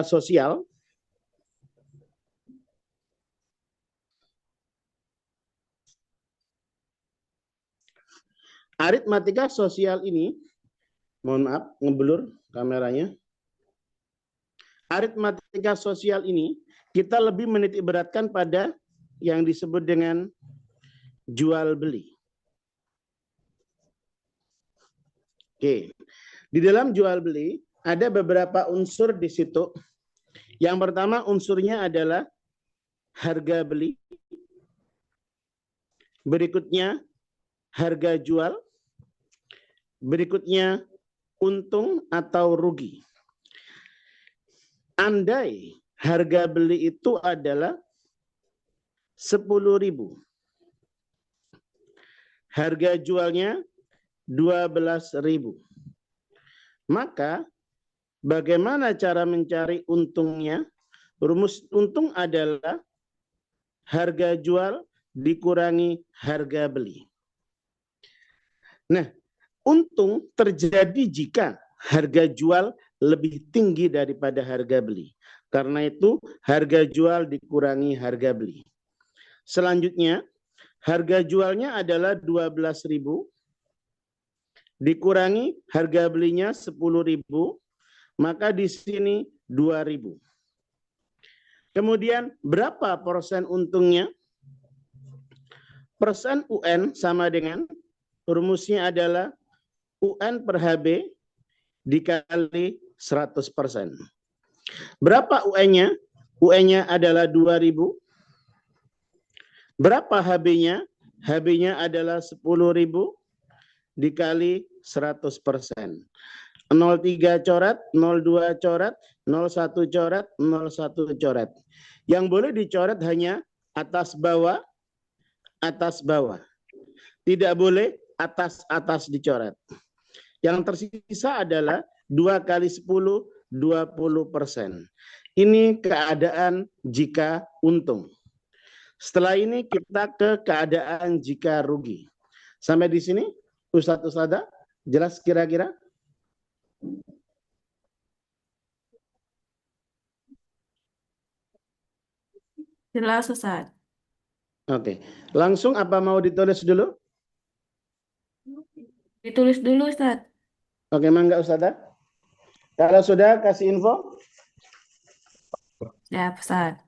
sosial. Aritmatika sosial ini, mohon maaf, ngeblur kameranya. Aritmatika sosial ini kita lebih menitik beratkan pada yang disebut dengan jual beli. Oke, di dalam jual beli ada beberapa unsur di situ. Yang pertama unsurnya adalah harga beli. Berikutnya harga jual. Berikutnya untung atau rugi. Andai harga beli itu adalah 10.000. Harga jualnya 12.000. Maka bagaimana cara mencari untungnya? Rumus untung adalah harga jual dikurangi harga beli. Nah, untung terjadi jika harga jual lebih tinggi daripada harga beli. Karena itu harga jual dikurangi harga beli. Selanjutnya, harga jualnya adalah 12.000 dikurangi harga belinya 10.000, maka di sini 2.000. Kemudian berapa persen untungnya? Persen UN sama dengan rumusnya adalah UN per HB dikali 100%. Berapa UN-nya? UN-nya adalah 2.000. Berapa HB-nya? HB-nya adalah 10.000 dikali 100%. 03 coret, 02 coret, 01 coret, 01 coret. Yang boleh dicoret hanya atas bawah, atas bawah. Tidak boleh atas dicoret. Yang tersisa adalah 2 kali 10, 20%. Ini keadaan jika untung. Setelah ini kita ke keadaan jika rugi. Sampai di sini, Ustadz Ustadzah, jelas kira-kira? Jelas, Ustaz. Oke, langsung apa mau ditulis dulu? Ditulis dulu, Ustaz. Oke, mangga Ustadzah. Kalau sudah kasih info. Ya, Ustaz.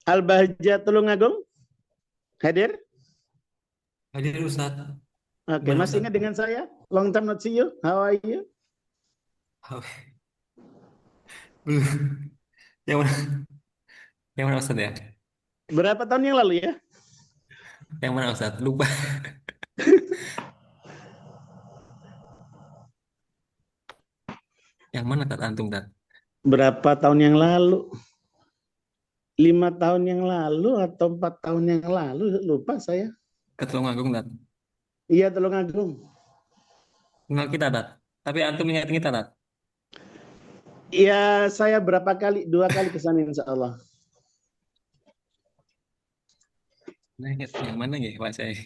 Al-Bahjah Tulungagung hadir? Hadir Ustaz. Oke, Gimana, masih Ustaz? ingat dengan saya? Long time not see you. How are you? Belum. Yang mana? Yang mana Ustaz ya? Berapa tahun yang lalu ya? Yang mana Ustaz? Lupa. Yang mana Tat antum Tat? Berapa tahun yang lalu? 5 tahun yang lalu atau 4 tahun yang lalu? Lupa saya. Ke Tulungagung Tat. Iya, Tulungagung. Kenal kita Tat. Tapi antum ingat kita Tat. Iya, saya berapa kali? 2 kali ke sana insya Allah. Nah, ingat yang mana ya Pak saya?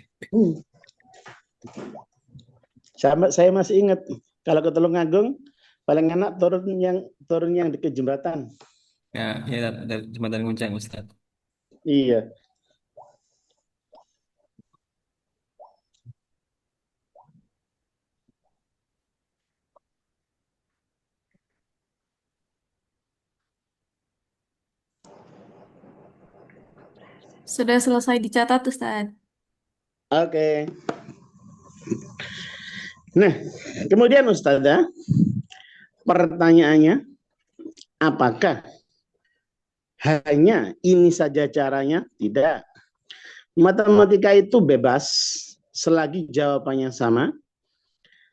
Saya masih ingat kalau ke Tulungagung paling enak turun yang di jembatan. Ya, ya Tat, dari jembatan Guncang Ustaz. Iya. Sudah selesai dicatat, Ustaz. Oke. Nah, kemudian Ustazah, pertanyaannya, apakah hanya ini saja caranya? Tidak. Matematika itu bebas selagi jawabannya sama.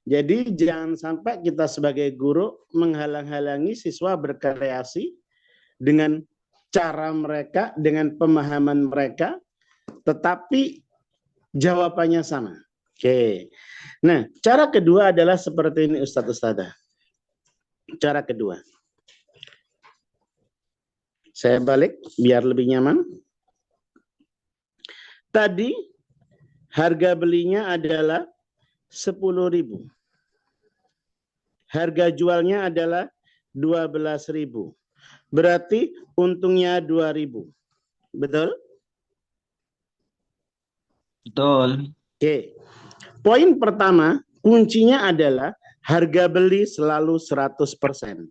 Jadi jangan sampai kita sebagai guru menghalang-halangi siswa berkreasi dengan cara mereka, dengan pemahaman mereka, tetapi jawabannya sama. Oke. Nah, cara kedua adalah seperti ini Ustadz Ustadzah. Cara kedua. Saya balik biar lebih nyaman. Tadi harga belinya adalah 10.000. Harga jualnya adalah 12.000. Berarti untungnya 2.000. Betul? Betul. Oke. Poin pertama, kuncinya adalah harga beli selalu 100%.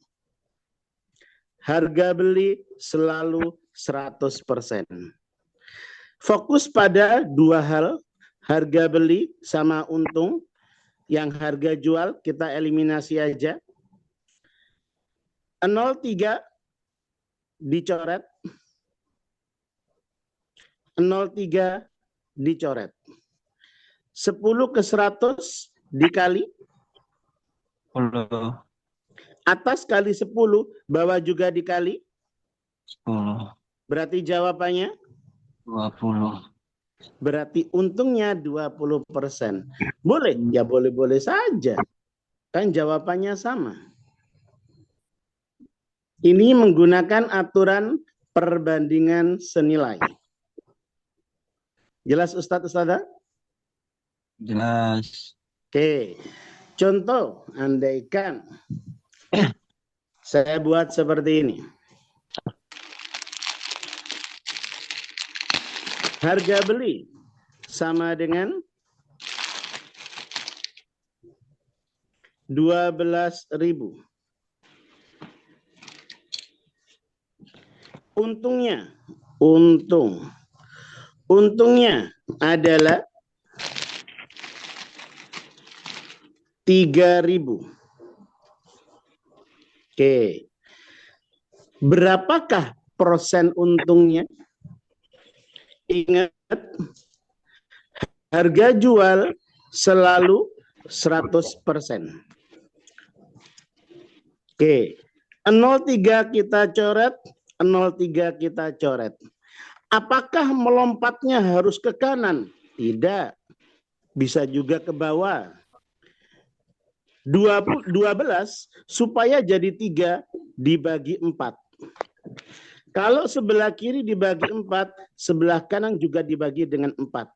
Harga beli selalu 100%. Fokus pada dua hal, harga beli sama untung. Yang harga jual kita eliminasi aja. 03 dicoret. 03 dicoret. 10 ke 100 dikali. 10. Atas kali 10, bawah juga dikali. 10. Berarti jawabannya 20. berarti untungnya 20%. Boleh? Ya boleh-boleh saja. Kan jawabannya sama. Ini menggunakan aturan perbandingan senilai. Jelas Ustadz Ustadzah? Jelas. Oke. Contoh, andaikan saya buat seperti ini. Harga beli sama dengan 12.000. Untungnya adalah 3.000. Oke. Berapakah persen untungnya? Ingat, harga jual selalu 100%. Oke. 03 kita coret, 03 kita coret. Apakah melompatnya harus ke kanan? Tidak. Bisa juga ke bawah. 12 supaya jadi 3 dibagi 4. Kalau sebelah kiri dibagi 4, sebelah kanan juga dibagi dengan 4.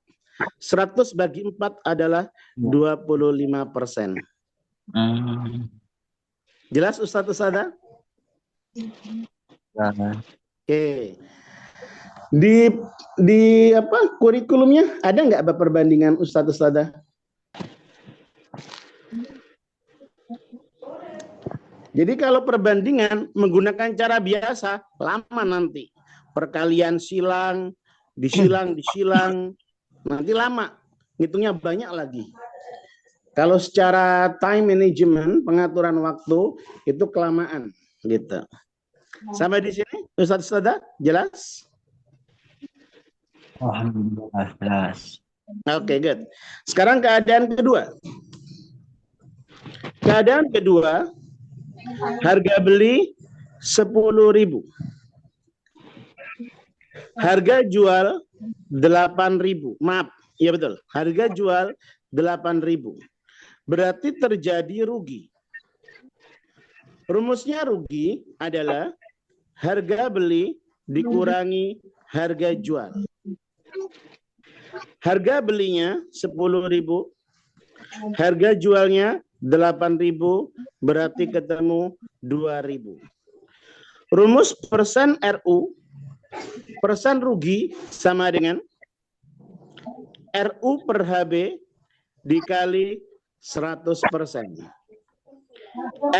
100 bagi 4 adalah 25%. Jelas Ustadz Ustadzah? Oke. Di apa kurikulumnya ada nggak perbandingan Ustadz Ustadzah? Jadi kalau perbandingan menggunakan cara biasa, lama nanti. Perkalian silang, disilang, nanti lama. Ngitungnya banyak lagi. Kalau secara time management, pengaturan waktu, itu kelamaan. Gitu. Sampai di sini, Ustadz Ustadzah, jelas? Alhamdulillah, jelas. Oke, good. Sekarang keadaan kedua. Keadaan kedua, harga beli 10.000. Harga jual 8.000. Maaf, iya betul. Harga jual 8.000. Berarti terjadi rugi. Rumusnya rugi adalah harga beli dikurangi harga jual. Harga belinya 10.000. Harga jualnya 8.000, berarti ketemu 2.000. Rumus persen RU, persen rugi sama dengan RU per HB dikali 100%.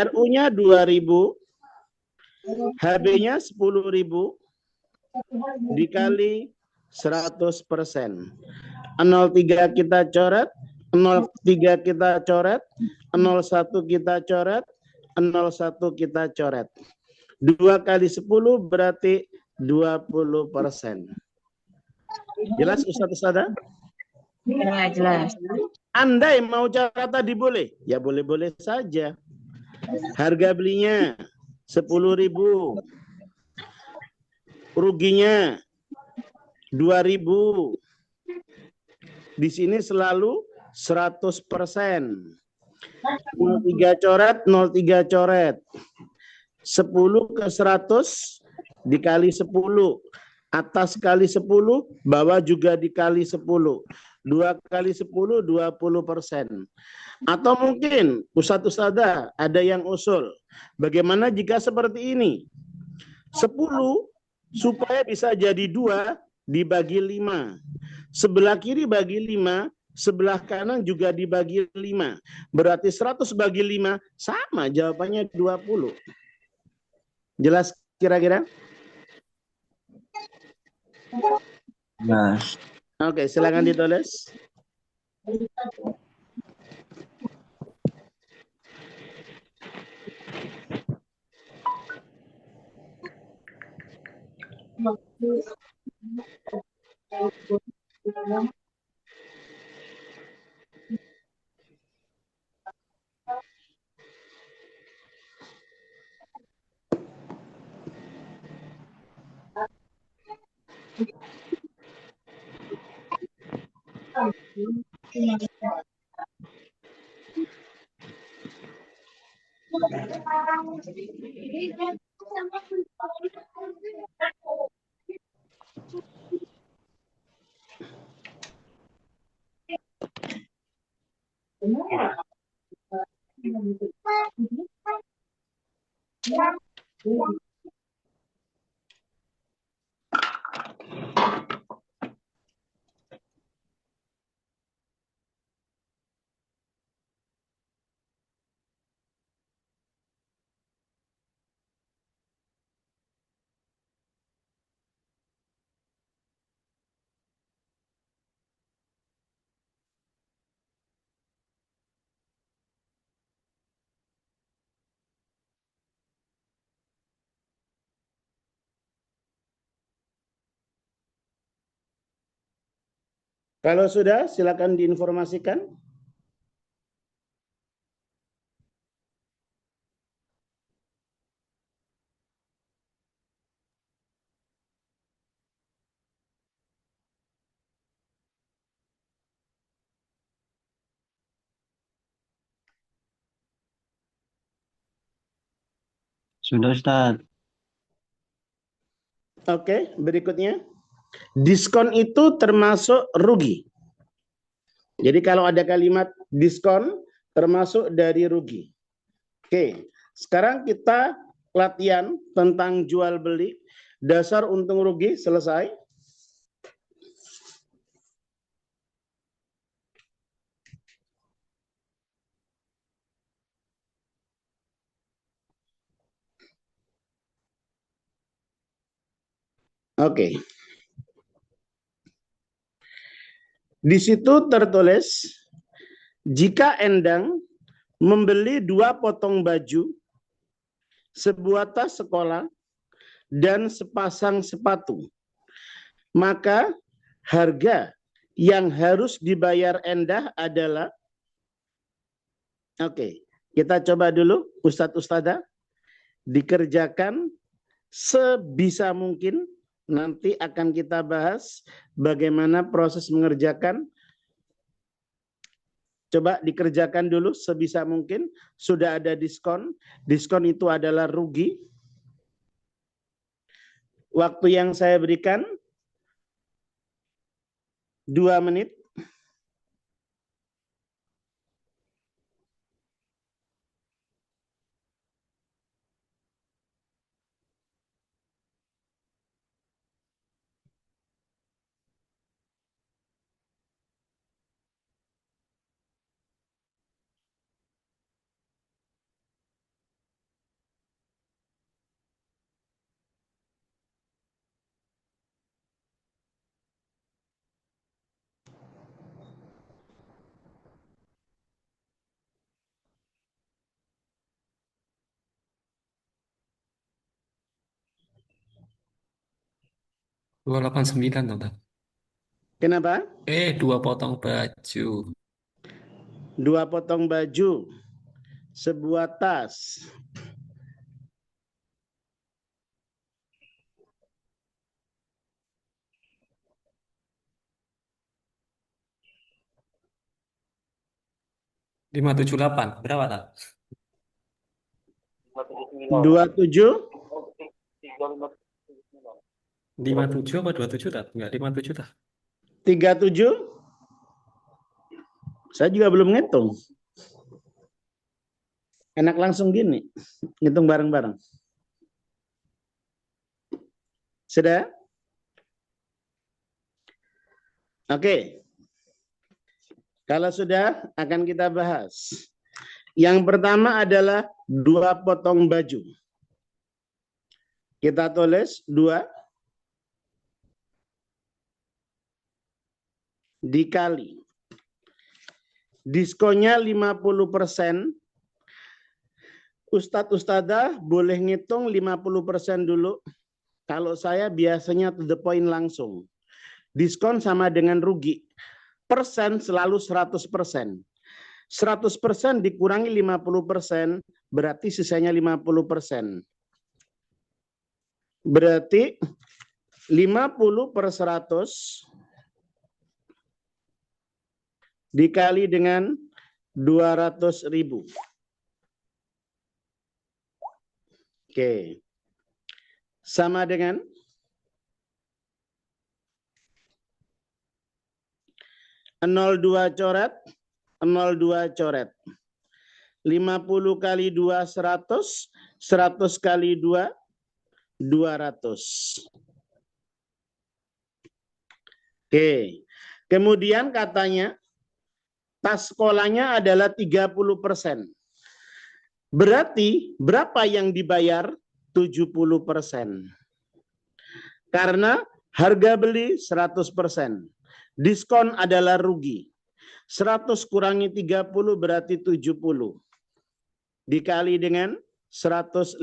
RU-nya 2.000, HB-nya 10.000 dikali 100%. 03 kita coret, 03 kita coret, 01 kita coret, 01 kita coret. 2 kali 10 berarti 20%. Jelas Ustadz Ustadzah? Jelas. Andai mau cara tadi boleh? Ya boleh-boleh saja. Harga belinya 10.000. Ruginya 2.000. Di sini selalu 100%. 03 coret, 03 coret. 10 ke 100 dikali 10. Atas kali 10, bawah juga dikali 10. 2 kali 10, 20%. Atau mungkin Ustadz Ustadzah ada yang usul. Bagaimana jika seperti ini? 10 supaya bisa jadi 2 dibagi 5. Sebelah kiri bagi 5, sebelah kanan juga dibagi 5. Berarti 100 bagi 5 sama jawabannya 20. Jelas kira-kira? Nah, Oke, silakan ditulis. Kalau sudah, silakan diinformasikan. sudah Ustaz. Oke, berikutnya. Diskon itu termasuk rugi. Jadi kalau ada kalimat diskon termasuk dari rugi. Oke, sekarang kita latihan tentang jual beli. Dasar untung rugi selesai. Oke. Di situ tertulis, jika Endang membeli 2 potong baju, sebuah tas sekolah, dan sepasang sepatu, maka harga yang harus dibayar Endah adalah, oke, kita coba dulu Ustadz Ustadzah, dikerjakan sebisa mungkin. Nanti akan kita bahas bagaimana proses mengerjakan. Coba dikerjakan dulu sebisa mungkin. Sudah ada diskon. Diskon itu adalah rugi. Waktu yang saya berikan 2 menit. Dua delapan sembilan dong, Ustaz. Kenapa? 2 potong baju. 2 potong baju. Sebuah tas. Lima tujuh delapan. Berapa, tak? 27. 57 apa 27 tat? Enggak 57 tat. 37. Saya juga belum ngitung. Enak langsung gini, ngitung bareng-bareng. Sudah? Oke. Kalau sudah, akan kita bahas. Yang pertama adalah 2 potong baju. Kita tulis 2 dikali. Diskonnya 50%. Ustadz Ustadzah boleh ngitung 50% dulu. Kalau saya biasanya to the point langsung. Diskon sama dengan rugi. Persen selalu 100%. 100% dikurangi 50%, berarti sisanya 50%. Berarti 50/100 dikali dengan 200.000. Oke. Sama dengan 0,2 coret, 0,2 coret. 50 kali 2, 100. 100 kali 2, 200. Oke. Kemudian katanya, tas sekolahnya adalah 30%. Berarti berapa yang dibayar? 70%. Karena harga beli 100%. Diskon adalah rugi. 100 kurangi 30 berarti 70. Dikali dengan 150.000.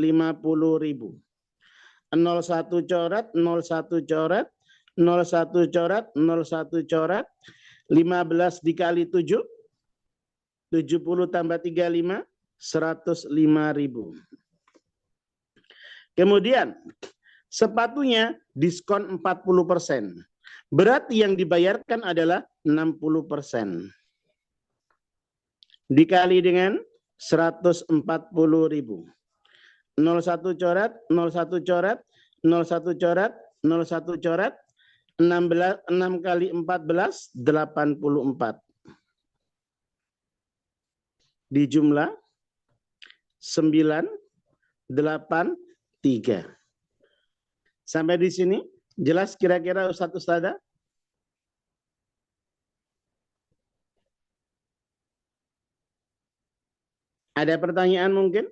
01 coret, 01 coret, 01 coret, 01 coret. 15 dikali 7. 70 tambah 35. 105.000. Kemudian sepatunya diskon 40%. Berarti yang dibayarkan adalah 60%. Dikali dengan 140.000. 01 coret, 01 coret, 01 coret, 01 coret. 6 kali 14, 84. Dijumlah 983. Sampai di sini jelas kira-kira Ustadz Ustadzah? Ada pertanyaan mungkin?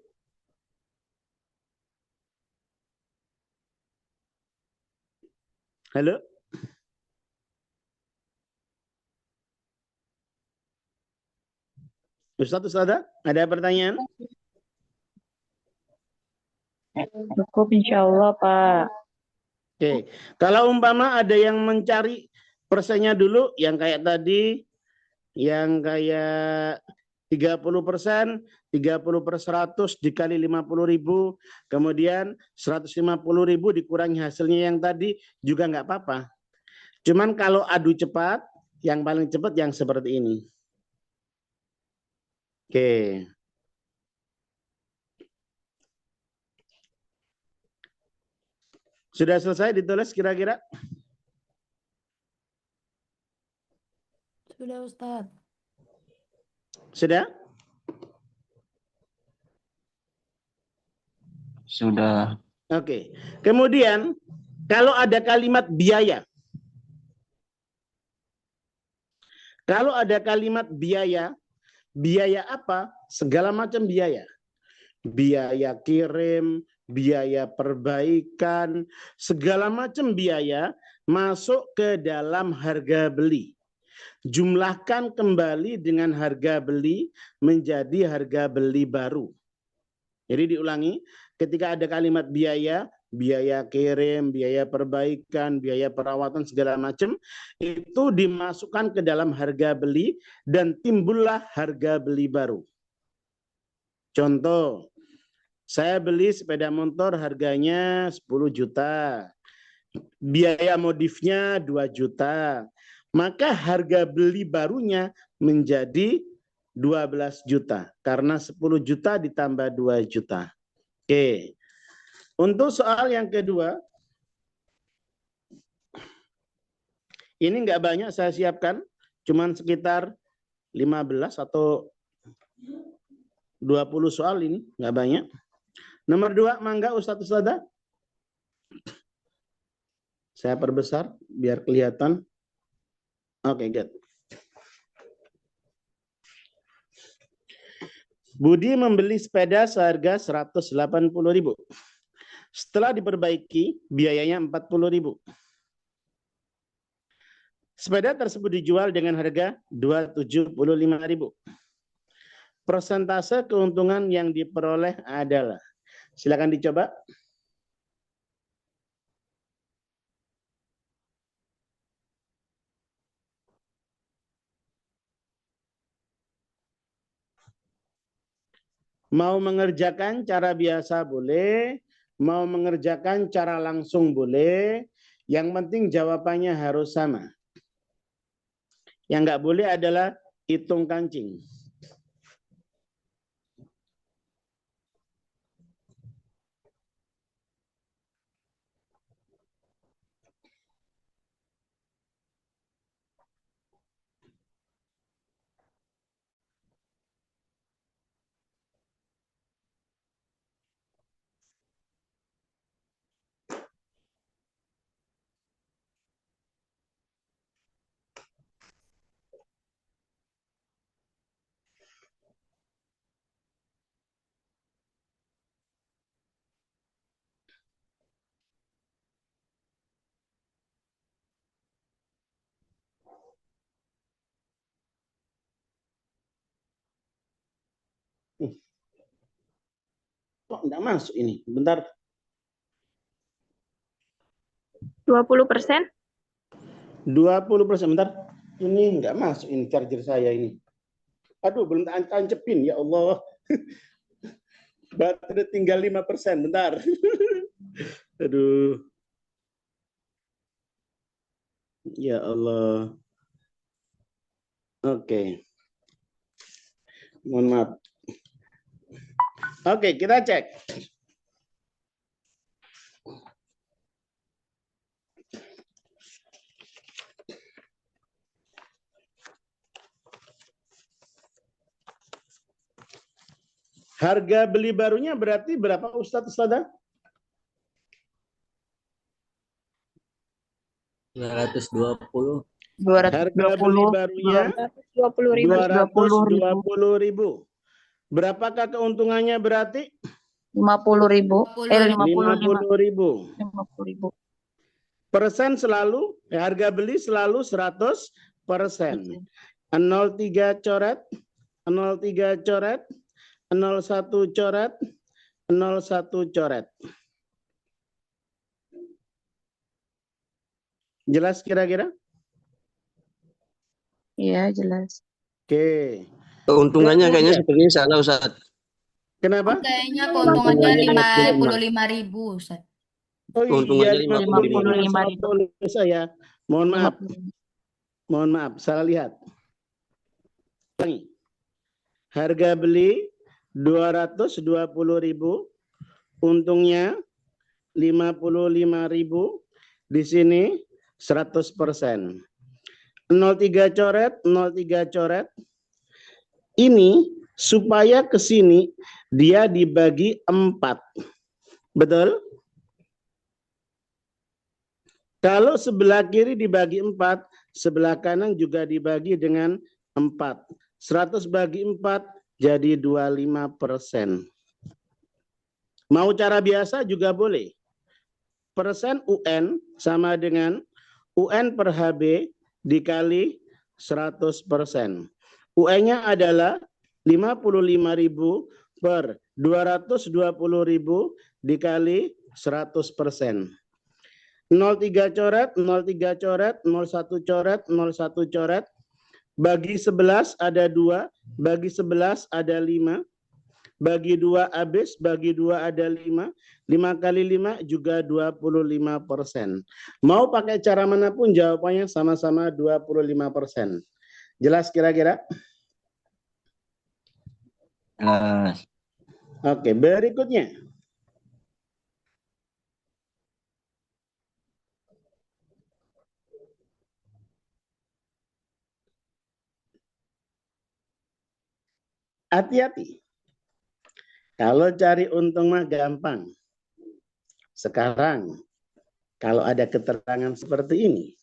Halo? Ustadz Ustadzah, ada pertanyaan? Cukup insya Allah, Pak. Oke, kalau umpama ada yang mencari persennya dulu, yang kayak tadi, yang kayak 30%, 30/100 dikali 50.000, kemudian 150.000 dikurangi hasilnya yang tadi, juga nggak apa-apa. Cuman kalau adu cepat, yang paling cepat yang seperti ini. Oke. Sudah selesai ditulis kira-kira? Sudah, Ustadz. Sudah? Sudah. Oke. Kemudian kalau ada kalimat biaya. Kalau ada kalimat biaya, biaya apa? Segala macam biaya. Biaya kirim, biaya perbaikan, segala macam biaya masuk ke dalam harga beli. Jumlahkan kembali dengan harga beli menjadi harga beli baru. Jadi diulangi, ketika ada kalimat biaya, biaya kirim, biaya perbaikan, biaya perawatan, segala macam, itu dimasukkan ke dalam harga beli dan timbullah harga beli baru. Contoh, saya beli sepeda motor harganya 10 juta. Biaya modifnya 2 juta. Maka harga beli barunya menjadi 12 juta. Karena 10 juta ditambah 2 juta. Oke. Untuk soal yang kedua, Ini nggak banyak saya siapkan, cuman sekitar 15 atau 20 soal ini, nggak banyak. Nomor 2, mangga Ustadz Ustadzah. Saya perbesar biar kelihatan. Oke, good. Budi membeli sepeda seharga 180.000. Setelah diperbaiki, biayanya 40.000. Sepeda tersebut dijual dengan harga 275.000. Persentase keuntungan yang diperoleh adalah, silakan dicoba. Mau mengerjakan cara biasa boleh, mau mengerjakan cara langsung boleh, yang penting jawabannya harus sama. Yang nggak boleh adalah hitung kancing. Kok enggak masuk ini? Bentar. 20%? 20%. Bentar. Ini enggak masuk ini charger saya ini. Aduh, belum tancepin. Ya Allah. Baterai tinggal 5%. Bentar. Aduh. Ya Allah. Oke. Mohon maaf. Oke, kita cek. Harga beli barunya berarti berapa Ustadz Ustadzah? 220. Harga beli barunya 220.000. Berapakah keuntungannya berarti? 50.000. 50.000. 50.000. Persen selalu, harga beli selalu 100%. 03 coret, 03 coret, 01 coret, 01 coret. Jelas kira-kira? Iya, jelas. Oke. Keuntungannya kayaknya Kemudian, sepertinya salah, Ustaz. kenapa? Kayaknya keuntungannya Keuntungannya 55.000, Ustaz. Oh iya, Keuntungannya 55.000 55.000. saya. Mohon maaf, 50.000. mohon maaf, salah lihat. Ulangi. Harga beli 220.000, untungnya 55.000, di sini 100%. 03 coret, 03 coret. Ini supaya ke sini dia dibagi 4. Betul? Kalau sebelah kiri dibagi 4, sebelah kanan juga dibagi dengan 4. 100 bagi 4 jadi 25%. Mau cara biasa juga boleh. Persen UN sama dengan UN per HB dikali 100%. UN-nya adalah 55.000 per 220.000 dikali 100%. 03 coret, 03 coret, 01 coret, 01 coret. Bagi 11 ada 2, bagi 11 ada 5. Bagi 2 habis, bagi 2 ada 5. 5 kali 5 juga 25%. Mau pakai cara manapun jawabannya sama-sama 25%. Jelas kira-kira? Jelas. Oke, berikutnya. Hati-hati. Kalau cari untung mah gampang. Sekarang, kalau ada keterangan seperti ini,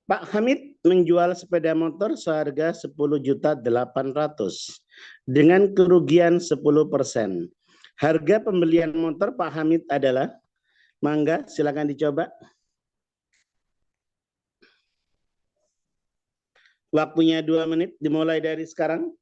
Pak Hamid menjual sepeda motor seharga 10.800.000 dengan kerugian 10%. Harga pembelian motor Pak Hamid adalah, mangga silakan dicoba. Waktunya 2 menit dimulai dari sekarang.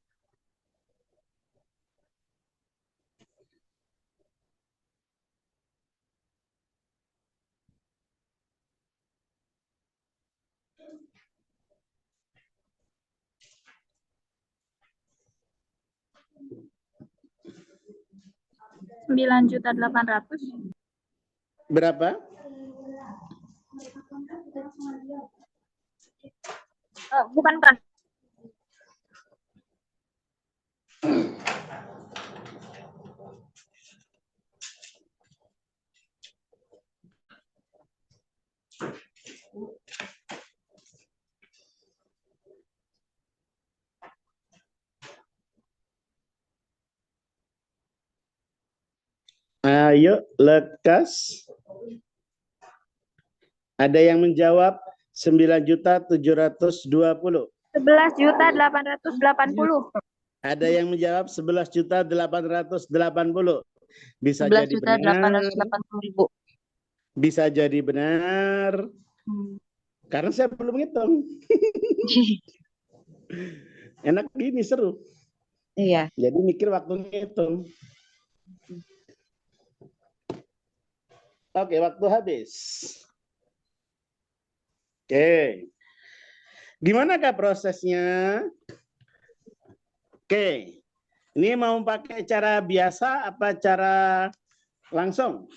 Rp9.800.000. Berapa? Bukan kan? Ayo lekas. Ada yang menjawab 9.720.000. 11.880.000. Ada yang menjawab 11.880.000. Bisa jadi benar. 11.880.000. Bisa jadi benar. Karena saya belum ngitung. Enak gini, seru. Iya. Jadi mikir waktu ngitung. Oke, waktu habis. Oke. Gimanakah prosesnya? Oke. Ini mau pakai cara biasa apa cara langsung?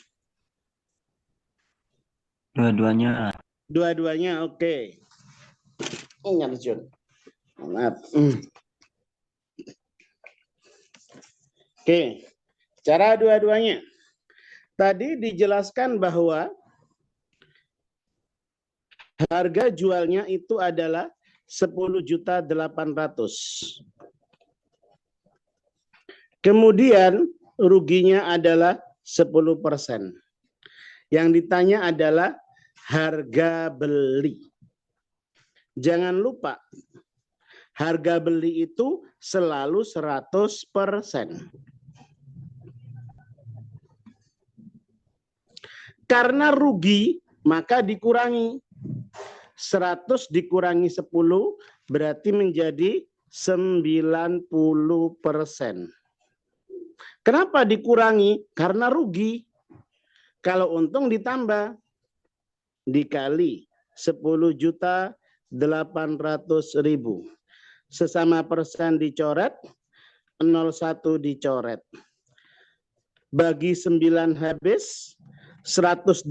Dua-duanya. Dua-duanya, oke. Ingat, Jun. Maaf. Oke. Cara dua-duanya. Tadi dijelaskan bahwa harga jualnya itu adalah 10.800.000. Kemudian ruginya adalah 10%. Yang ditanya adalah harga beli. Jangan lupa, harga beli itu selalu 100%. Karena rugi, maka dikurangi. 100 dikurangi 10 berarti menjadi 90%. Kenapa dikurangi? Karena rugi. Kalau untung ditambah. Dikali 10.800.000. Sesama persen dicoret, 01 dicoret. Bagi 9 habis, 108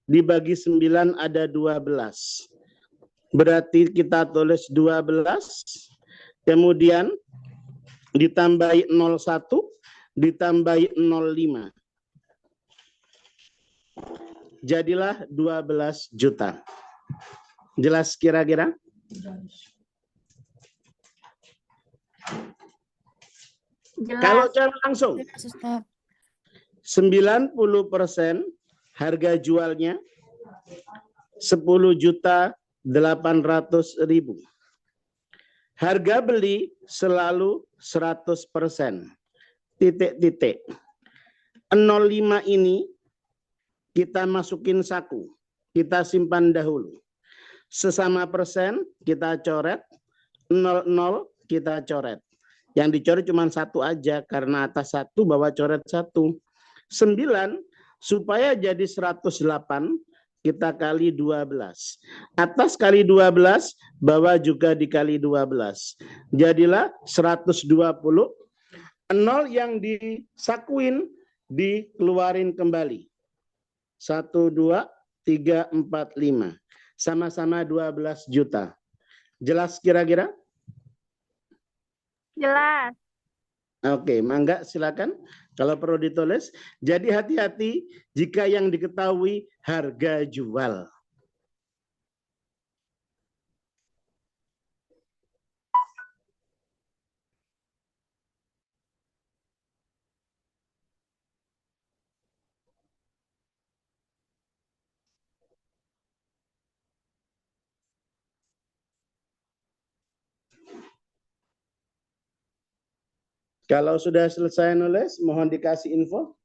dibagi 9 ada 12. Berarti kita tulis 12, kemudian ditambahi 01, ditambahi 05. Jadilah 12 juta. Jelas kira-kira? Jelas. Kalau cara langsung, Ustaz. 90% harga jualnya 10.800.000. Harga beli selalu 100%. Titik-titik. 05 ini kita masukin saku. Kita simpan dahulu. Sesama persen kita coret. 00 kita coret. Yang dicoret cuma satu aja. Karena atas satu bawah coret satu. 9 supaya jadi 108 kita kali 12. Atas kali 12, bawah juga dikali 12. Jadilah 120. 0 yang disakuin dikeluarin kembali. 1, 2, 3, 4, 5. sama-sama 12 juta. Jelas kira-kira? Jelas. Oke, Mangga silakan kalau perlu ditulis. Jadi hati-hati jika yang diketahui harga jual. Kalau sudah selesai nulis, mohon dikasih info.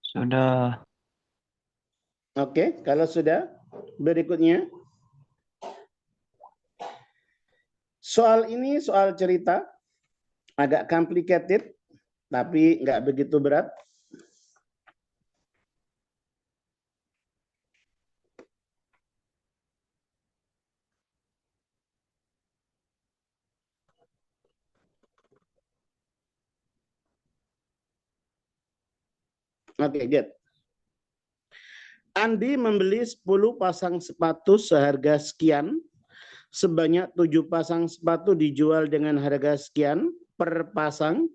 Sudah. Oke, kalau sudah, berikutnya. Soal ini soal cerita, agak complicated, tapi nggak begitu berat. Oke, good. Andi membeli 10 pasang sepatu seharga sekian. Sebanyak 7 pasang sepatu dijual dengan harga sekian per pasang.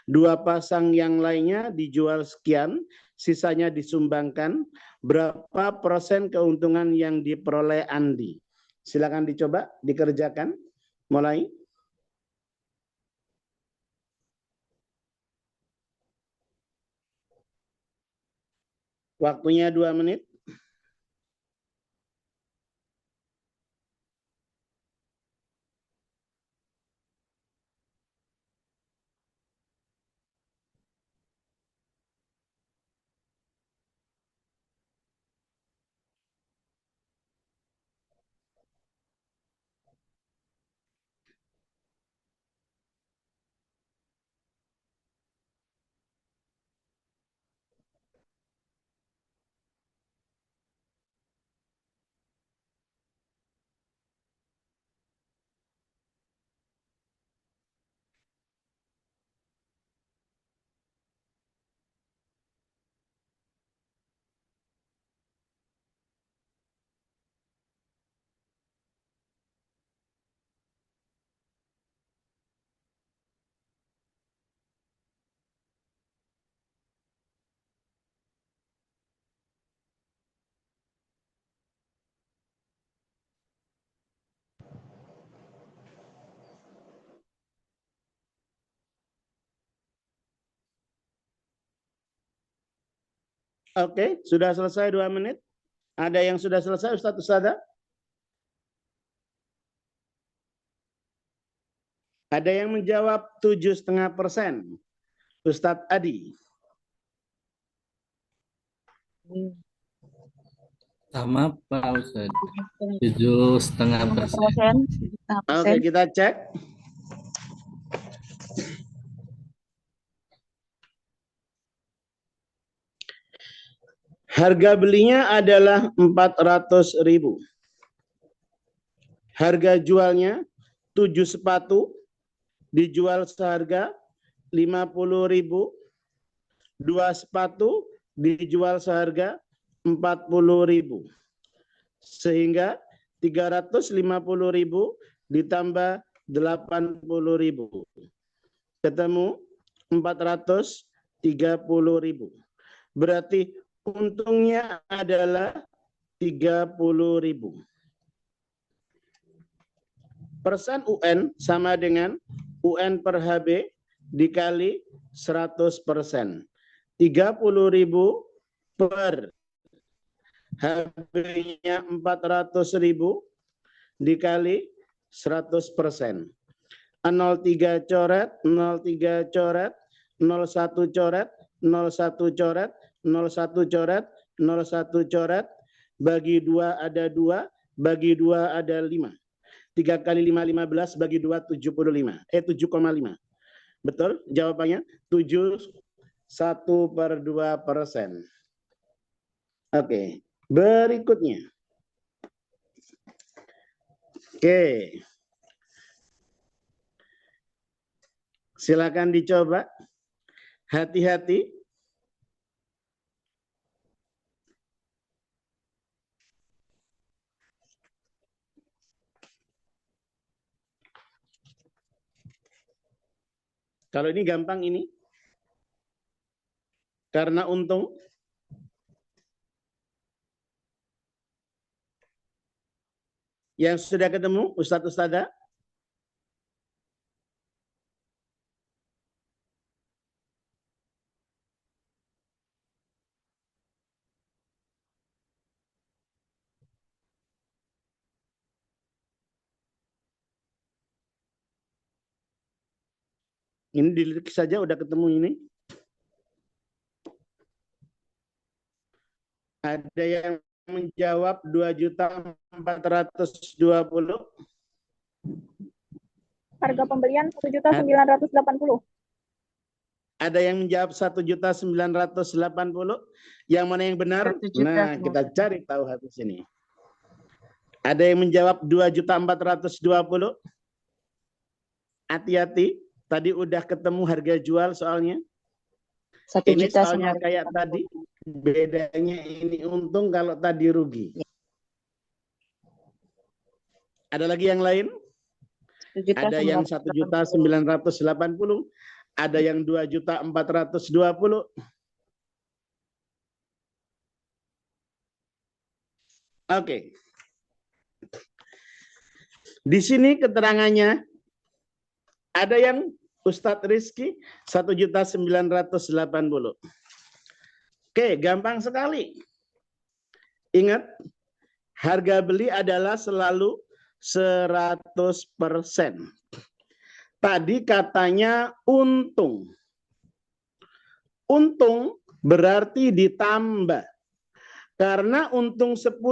2 pasang yang lainnya dijual sekian, sisanya disumbangkan. Berapa persen keuntungan yang diperoleh Andi? Silakan dicoba, dikerjakan. Mulai. Waktunya 2 menit. Oke, sudah selesai 2 menit. Ada yang sudah selesai, Ustadz Ustada? Ada yang menjawab 7,5%. Ustadz Adi. Sama Pak Ustadz. 7,5%. Oke, kita cek. Harga belinya adalah 400.000. Harga jualnya 7 sepatu dijual seharga 50.000. 2 sepatu dijual seharga 40.000. Sehingga 350.000 ditambah 80.000. Ketemu 430.000. Berarti Untungnya adalah 30.000. Persen UN sama dengan UN per HB dikali 100%. 30.000 per HB-nya 400.000 dikali 100%. 03 coret, 03 coret, 01 coret, 01 coret, 01 coret, 01 coret, bagi 2 ada 2, bagi 2 ada 5. 3 kali 5, 15, bagi 2, 75. 7,5. Betul jawabannya? 71/2%. Oke, berikutnya. Oke. Silakan dicoba. Hati-hati. Kalau ini gampang ini. Karena untung. Yang sudah ketemu, Ustadz Ustadzah? Ini dilirik saja udah ketemu ini. Ada yang menjawab 2.420.000. Harga pembelian 1.980.000. Ada yang menjawab 1.980.000. Yang mana yang benar? 1 juta. Nah, kita cari tahu habis ini. Ada yang menjawab 2.420.000. Hati-hati, tadi udah ketemu harga jual soalnya. 1 Ini juta soalnya kayak tadi, bedanya ini untung kalau tadi rugi. Ada lagi yang lain? 1 juta Ada yang 1.980.000, ada yang 2.420.000. Oke. Di sini keterangannya ada yang Ustadz Rizky 1.980.000. Oke, gampang sekali. Ingat, harga beli adalah selalu 100%. Tadi katanya untung. Untung berarti ditambah. Karena untung 10%,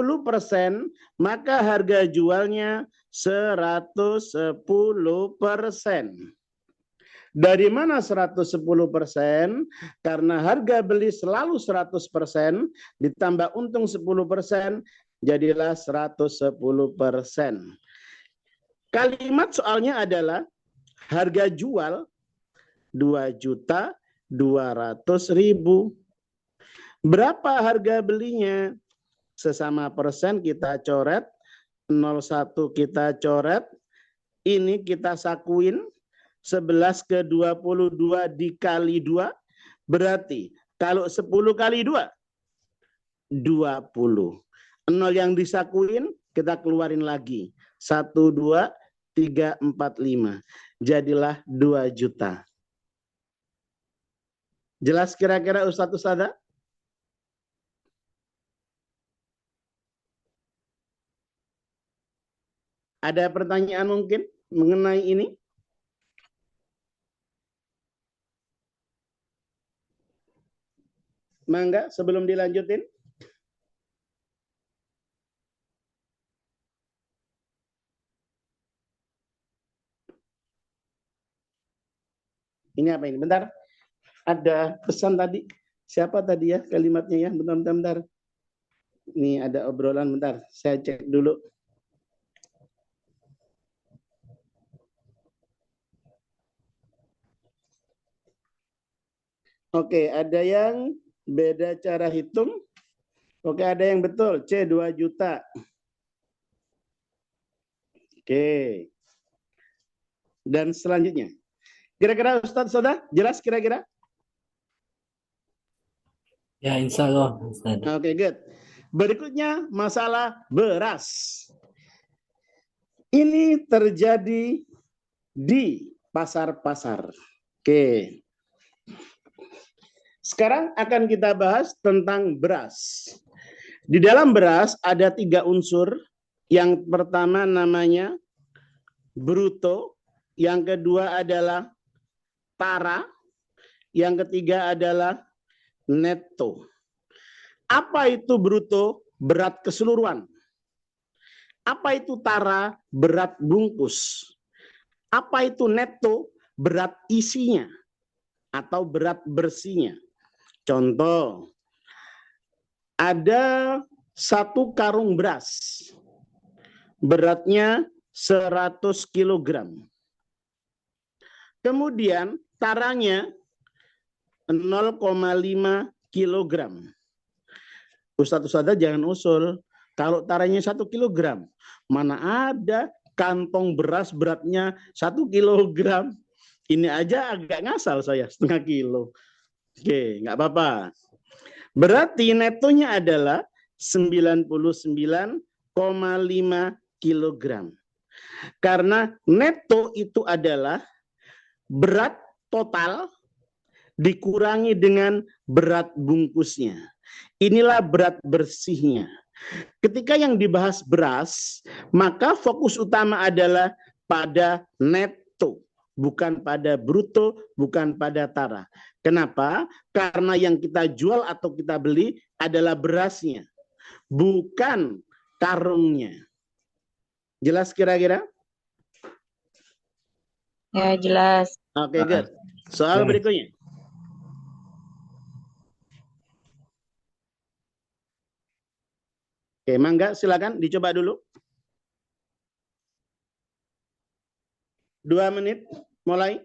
maka harga jualnya 110%. Dari mana 110%? Karena harga beli selalu 100%, ditambah untung 10%, jadilah 110%. Kalimat soalnya adalah harga jual 2.200.000. Berapa harga belinya? Sesama persen kita coret, 01 kita coret, ini kita sakuin, 11 ke 22 dikali 2, berarti kalau 10 kali 2, 20. 0 yang disakuin, kita keluarin lagi. 1, 2, 3, 4, 5. Jadilah 2 juta. Jelas kira-kira Ustadz Ustadzah? Ada pertanyaan mungkin mengenai ini? Mangga sebelum dilanjutin. Ini apa ini? Bentar. Ada pesan tadi. Siapa tadi ya kalimatnya ya? Bentar. Ini ada obrolan bentar. Saya cek dulu. Oke, ada yang beda cara hitung. Oke, ada yang betul. C 2 juta. Oke. Dan selanjutnya. Kira-kira Ustadz sudah jelas kira-kira? Ya, insya Allah, Ustaz. Oke, good. Berikutnya masalah beras. Ini terjadi di pasar-pasar. Oke. Sekarang akan kita bahas tentang beras. Di dalam beras ada 3 unsur. Yang pertama namanya bruto, yang kedua adalah tara, yang ketiga adalah netto. Apa itu bruto? Berat keseluruhan. Apa itu tara? Berat bungkus. Apa itu netto? Berat isinya atau berat bersihnya. Contoh, ada 1 karung beras. Beratnya 100 kilogram. Kemudian taranya 0,5 kilogram. Ustadz jangan usul. Kalau taranya 1 kilogram, mana ada kantong beras beratnya 1 kilogram. Ini aja agak ngasal saya, setengah kilo. Oke, nggak apa-apa. Berarti netonya adalah 99,5 kilogram. Karena neto itu adalah berat total dikurangi dengan berat bungkusnya. Inilah berat bersihnya. Ketika yang dibahas beras, maka fokus utama adalah pada netto, bukan pada bruto, bukan pada tara. Kenapa? Karena yang kita jual atau kita beli adalah berasnya, bukan karungnya. Jelas kira-kira? Ya, jelas. Oke, good. Soal berikutnya. Oke, mangga silakan dicoba dulu. 2 menit mulai.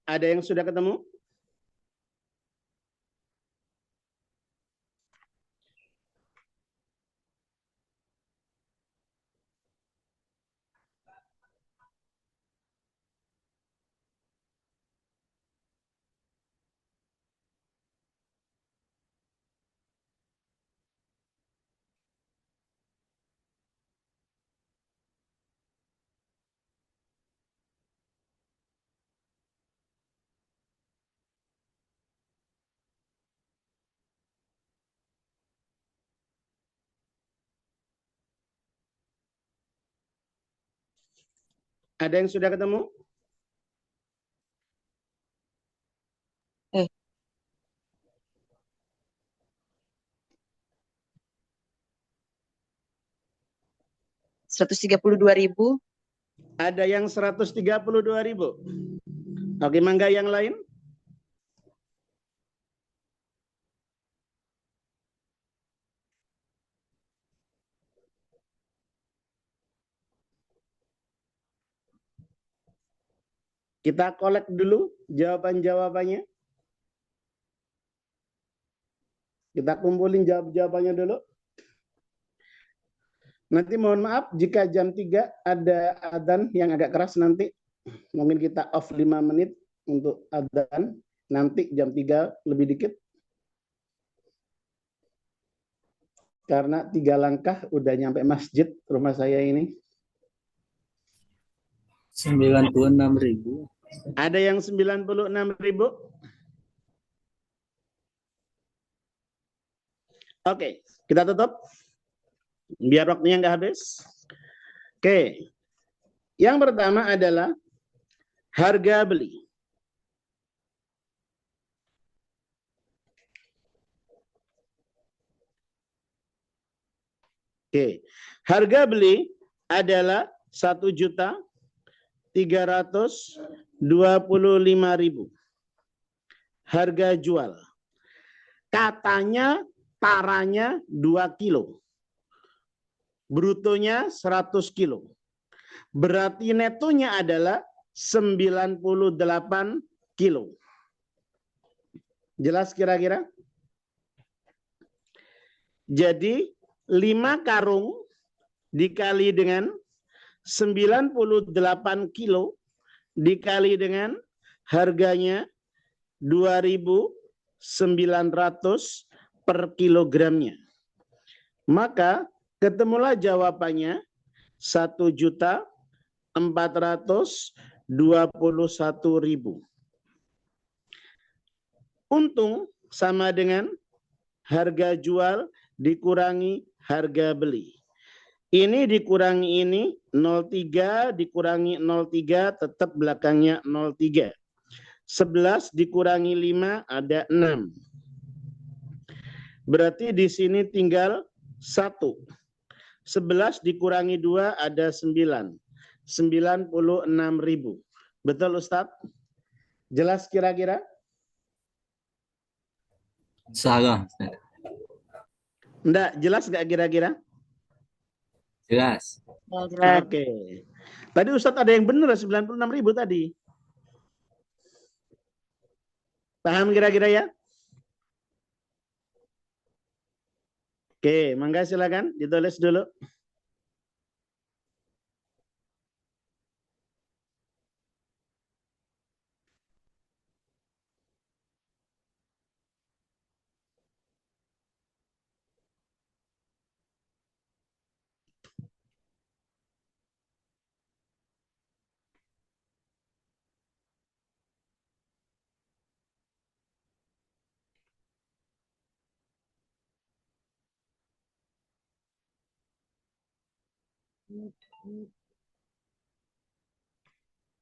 Ada yang sudah ketemu? Ada yang sudah ketemu? Eh, 132.000. Ada yang 132.000. Oke, mangga yang lain? Kita kolek dulu jawaban-jawabannya. Kita kumpulin jawab-jawabannya dulu. Nanti mohon maaf jika jam 3 ada adzan yang agak keras nanti. Mungkin kita off 5 menit untuk adzan. Nanti jam 3 lebih dikit. Karena 3 langkah udah nyampe masjid rumah saya ini. 96.000. Ada yang 96.000? Oke, kita tutup. Biar waktunya nggak habis. Oke, yang pertama adalah harga beli. Oke, harga beli adalah 1.325.000. Harga jual. Katanya taranya 2 kilo. Brutonya 100 kilo. Berarti netonya adalah 98 kilo. Jelas kira-kira? Jadi 5 karung dikali dengan 98 kilo dikali dengan harganya 2.900 per kilogramnya. Maka ketemulah jawabannya 1.421.000. Untung sama dengan harga jual dikurangi harga beli. Ini dikurangi ini 0,3 dikurangi 0,3 tetap belakangnya 0,3. 11 dikurangi 5 ada 6. Berarti di sini tinggal 1. 11 dikurangi 2 ada 9. 96.000. Betul Ustadz? Jelas kira-kira? Salah, Ustaz. Enggak, jelas nggak kira-kira? Jelas. Ya, jelas. Oke. Tadi Ustadz ada yang benar 96.000 tadi. Paham kira-kira ya? Oke, mangga silakan ditulis dulu.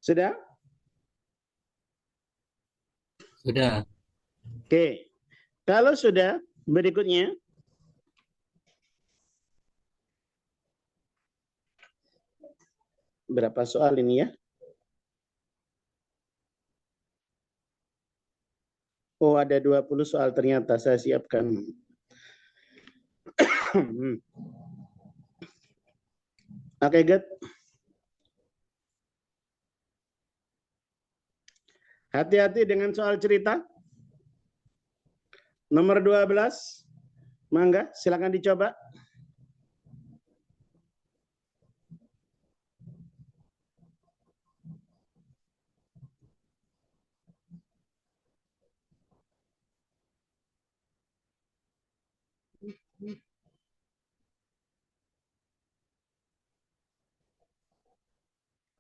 Sudah? Sudah. Oke. Kalau sudah, berikutnya berapa soal ini ya? Oh, ada 20 soal ternyata saya siapkan. Oke, good. Hati-hati dengan soal cerita. Nomor 12. Mangga, silakan dicoba.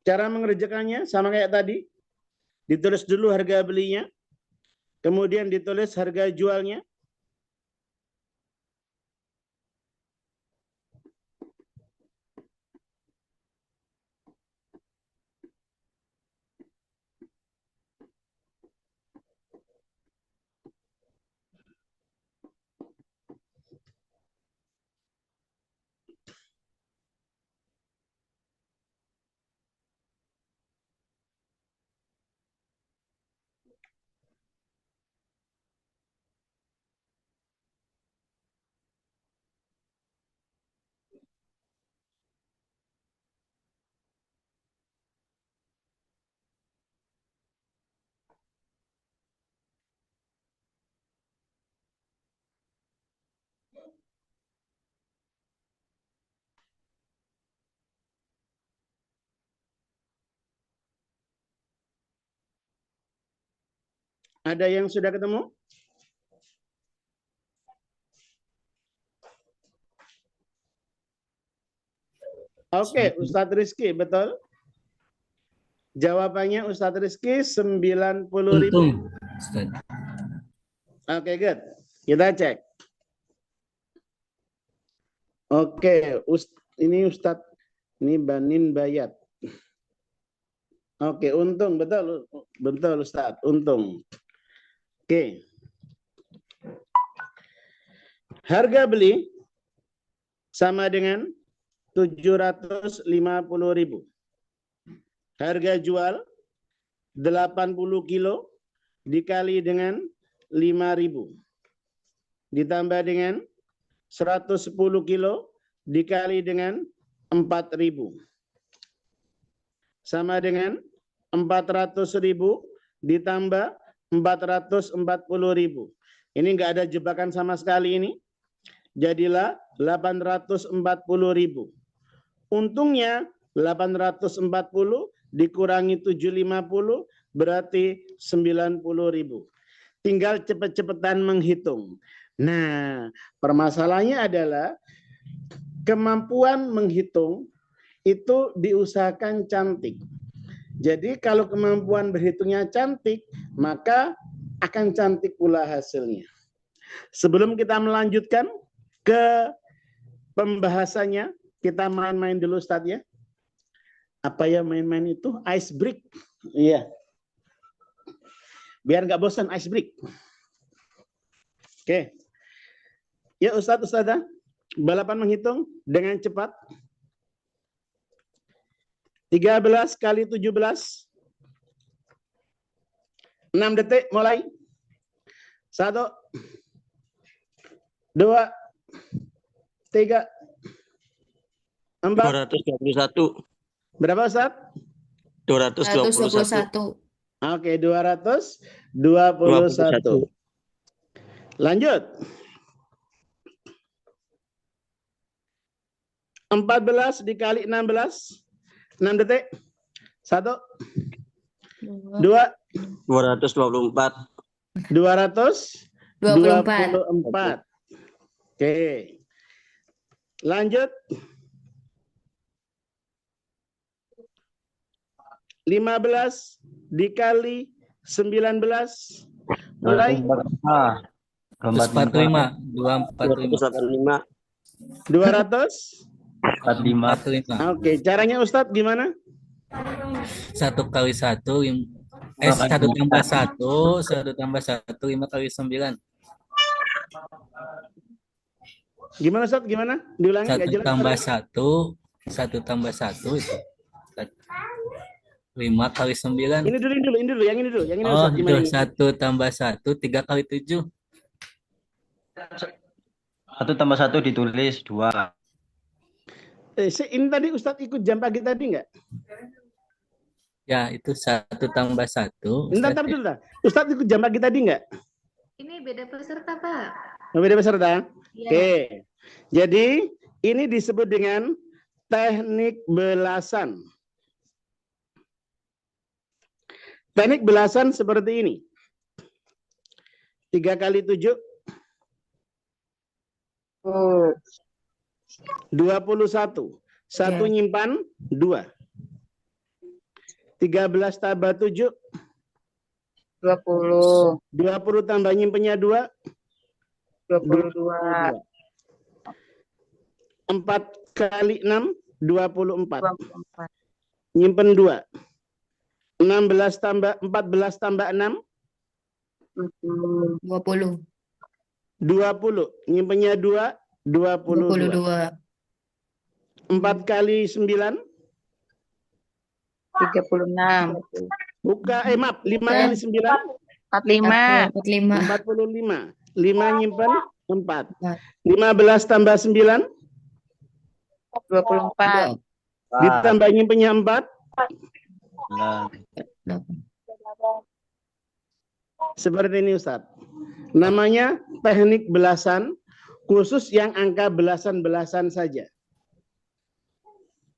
Cara mengerjakannya sama kayak tadi. Ditulis dulu harga belinya, kemudian ditulis harga jualnya. Ada yang sudah ketemu? Oke, Ustadz Rizky, betul? Jawabannya Ustadz Rizky 90.000. Untung, Ustaz. Oke, good. Kita cek. Oke, ini Ustadz, ini Banin Bayat. Oke, untung, betul, betul Ustadz, untung. Oke. Harga beli sama dengan 750.000. Harga jual 80 kilo dikali dengan 5.000. Ditambah dengan 110 kilo dikali dengan 4.000. Sama dengan 400.000 ditambah 440.000. Ini enggak ada jebakan sama sekali ini. Jadilah 840.000. Untungnya 840 dikurangi 750 berarti 90.000. Tinggal cepet-cepetan menghitung. Nah, permasalahannya adalah kemampuan menghitung itu diusahakan cantik. Jadi kalau kemampuan berhitungnya cantik, maka akan cantik pula hasilnya. Sebelum kita melanjutkan ke pembahasannya, kita main-main dulu Ustadz ya. Apa ya main-main itu? Ice break. Iya. Biar nggak bosan ice break. Oke. Ya Ustadz, Ustadzah, balapan menghitung dengan cepat. 13 kali 17. 6 detik mulai. 1, 2, 3, 4. 221. Berapa Ustaz? 221. 121. Oke, 221. Lanjut. 14 dikali 16. 6 detik. 1, 2, 224. 224. Oke. Lanjut. 15 dikali 19. Mulai. 245. 245. 200. 45. Oke, caranya Ustadz gimana? 1 kali 1, 1 tambah 1, 1 tambah 1, 5 kali 9. Gimana Ustadz? Gimana? Diulangi nggak 1 jelas. tambah 1, 1 tambah 1 itu 5 kali 9. Ini dulu, yang ini dulu. Oh, Ustadz, itu gimana ini? 1 tambah 1, 3 kali 7. 1 tambah 1 ditulis 2. Ini tadi Ustadz ikut jam pagi tadi nggak? Ya, itu 1 tambah 1. Bentar dulu. Ustadz ikut jam pagi tadi nggak? Ini beda peserta, Pak. Beda peserta? Iya. Oke. Jadi ini disebut dengan teknik belasan. Teknik belasan seperti ini. 3 kali 7. 21. 1 Ya. nyimpan 2. 13 tambah 7. 20, 20 tambah nyimpennya 2. 22, 4 kali 6. 24. 24, Nyimpen 2. 14 tambah 6. 20, 20. 20. Nyimpennya 2. 22. 22. 4 kali 9. 36, Maaf. 5 kali 9. 45, 45. 45. 5 nyimpen 4. 15 tambah 9. 24, Ditambah nyimpennya 4. 8. Seperti ini Ustadz. Namanya teknik belasan. Khusus yang angka belasan-belasan saja.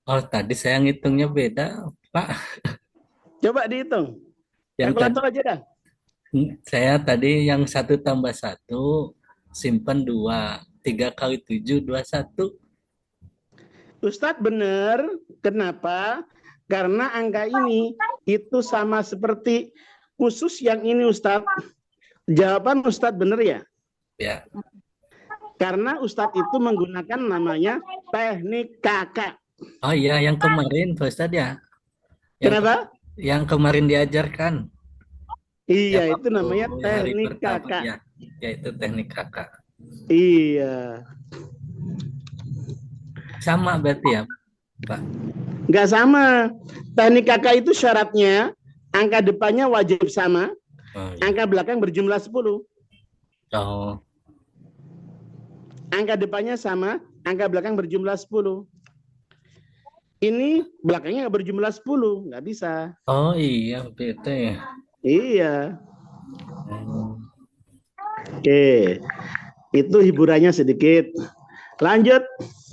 Oh, tadi saya ngitungnya beda, Pak. Coba dihitung. Yang Kalkulator aja dah. Saya tadi yang 1 tambah 1, simpan 2. 3 kali 7, 21. Ustadz benar. Kenapa? Karena angka ini itu sama seperti khusus yang ini Ustadz. Jawaban Ustadz benar ya? Ya. Karena Ustadz itu menggunakan namanya teknik kakak. Oh iya, yang kemarin Pak Ustadz ya. Kenapa? Yang kemarin diajarkan. Iya, Ya, itu namanya waktu hari teknik pertama, kakak. ya. Yaitu teknik kakak. Iya. Sama berarti ya, Pak. Nggak sama. Teknik kakak itu syaratnya angka depannya wajib sama, Oh, iya. angka belakang berjumlah 10. Oh, Angka depannya sama, angka belakang berjumlah 10. Ini belakangnya nggak berjumlah 10, nggak bisa. oh iya, beda ya. Iya. Oh. Oke. Itu hiburannya sedikit. Lanjut.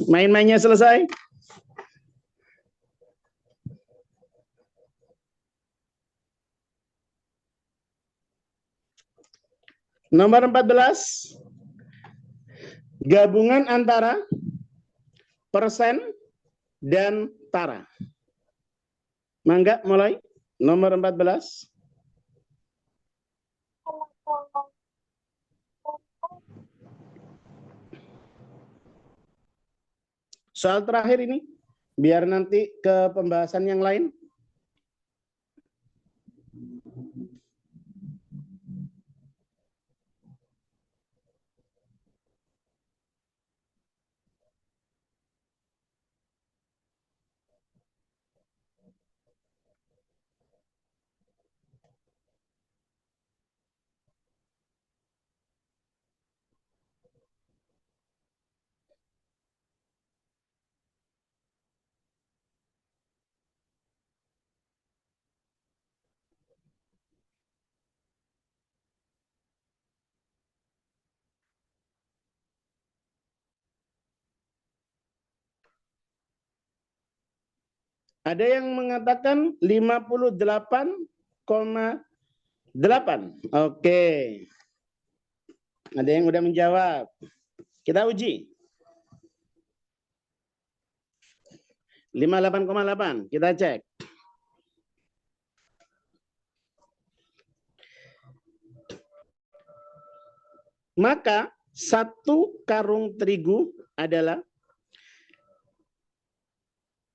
Main-mainnya selesai. Nomor 14. Gabungan antara persen dan tara. Mangga mulai. Nomor 14. Soal terakhir ini, biar nanti ke pembahasan yang lain. Ada yang mengatakan 58,8. Oke. Ada yang udah menjawab. Kita uji. 58,8. Kita cek. Maka 1 karung terigu adalah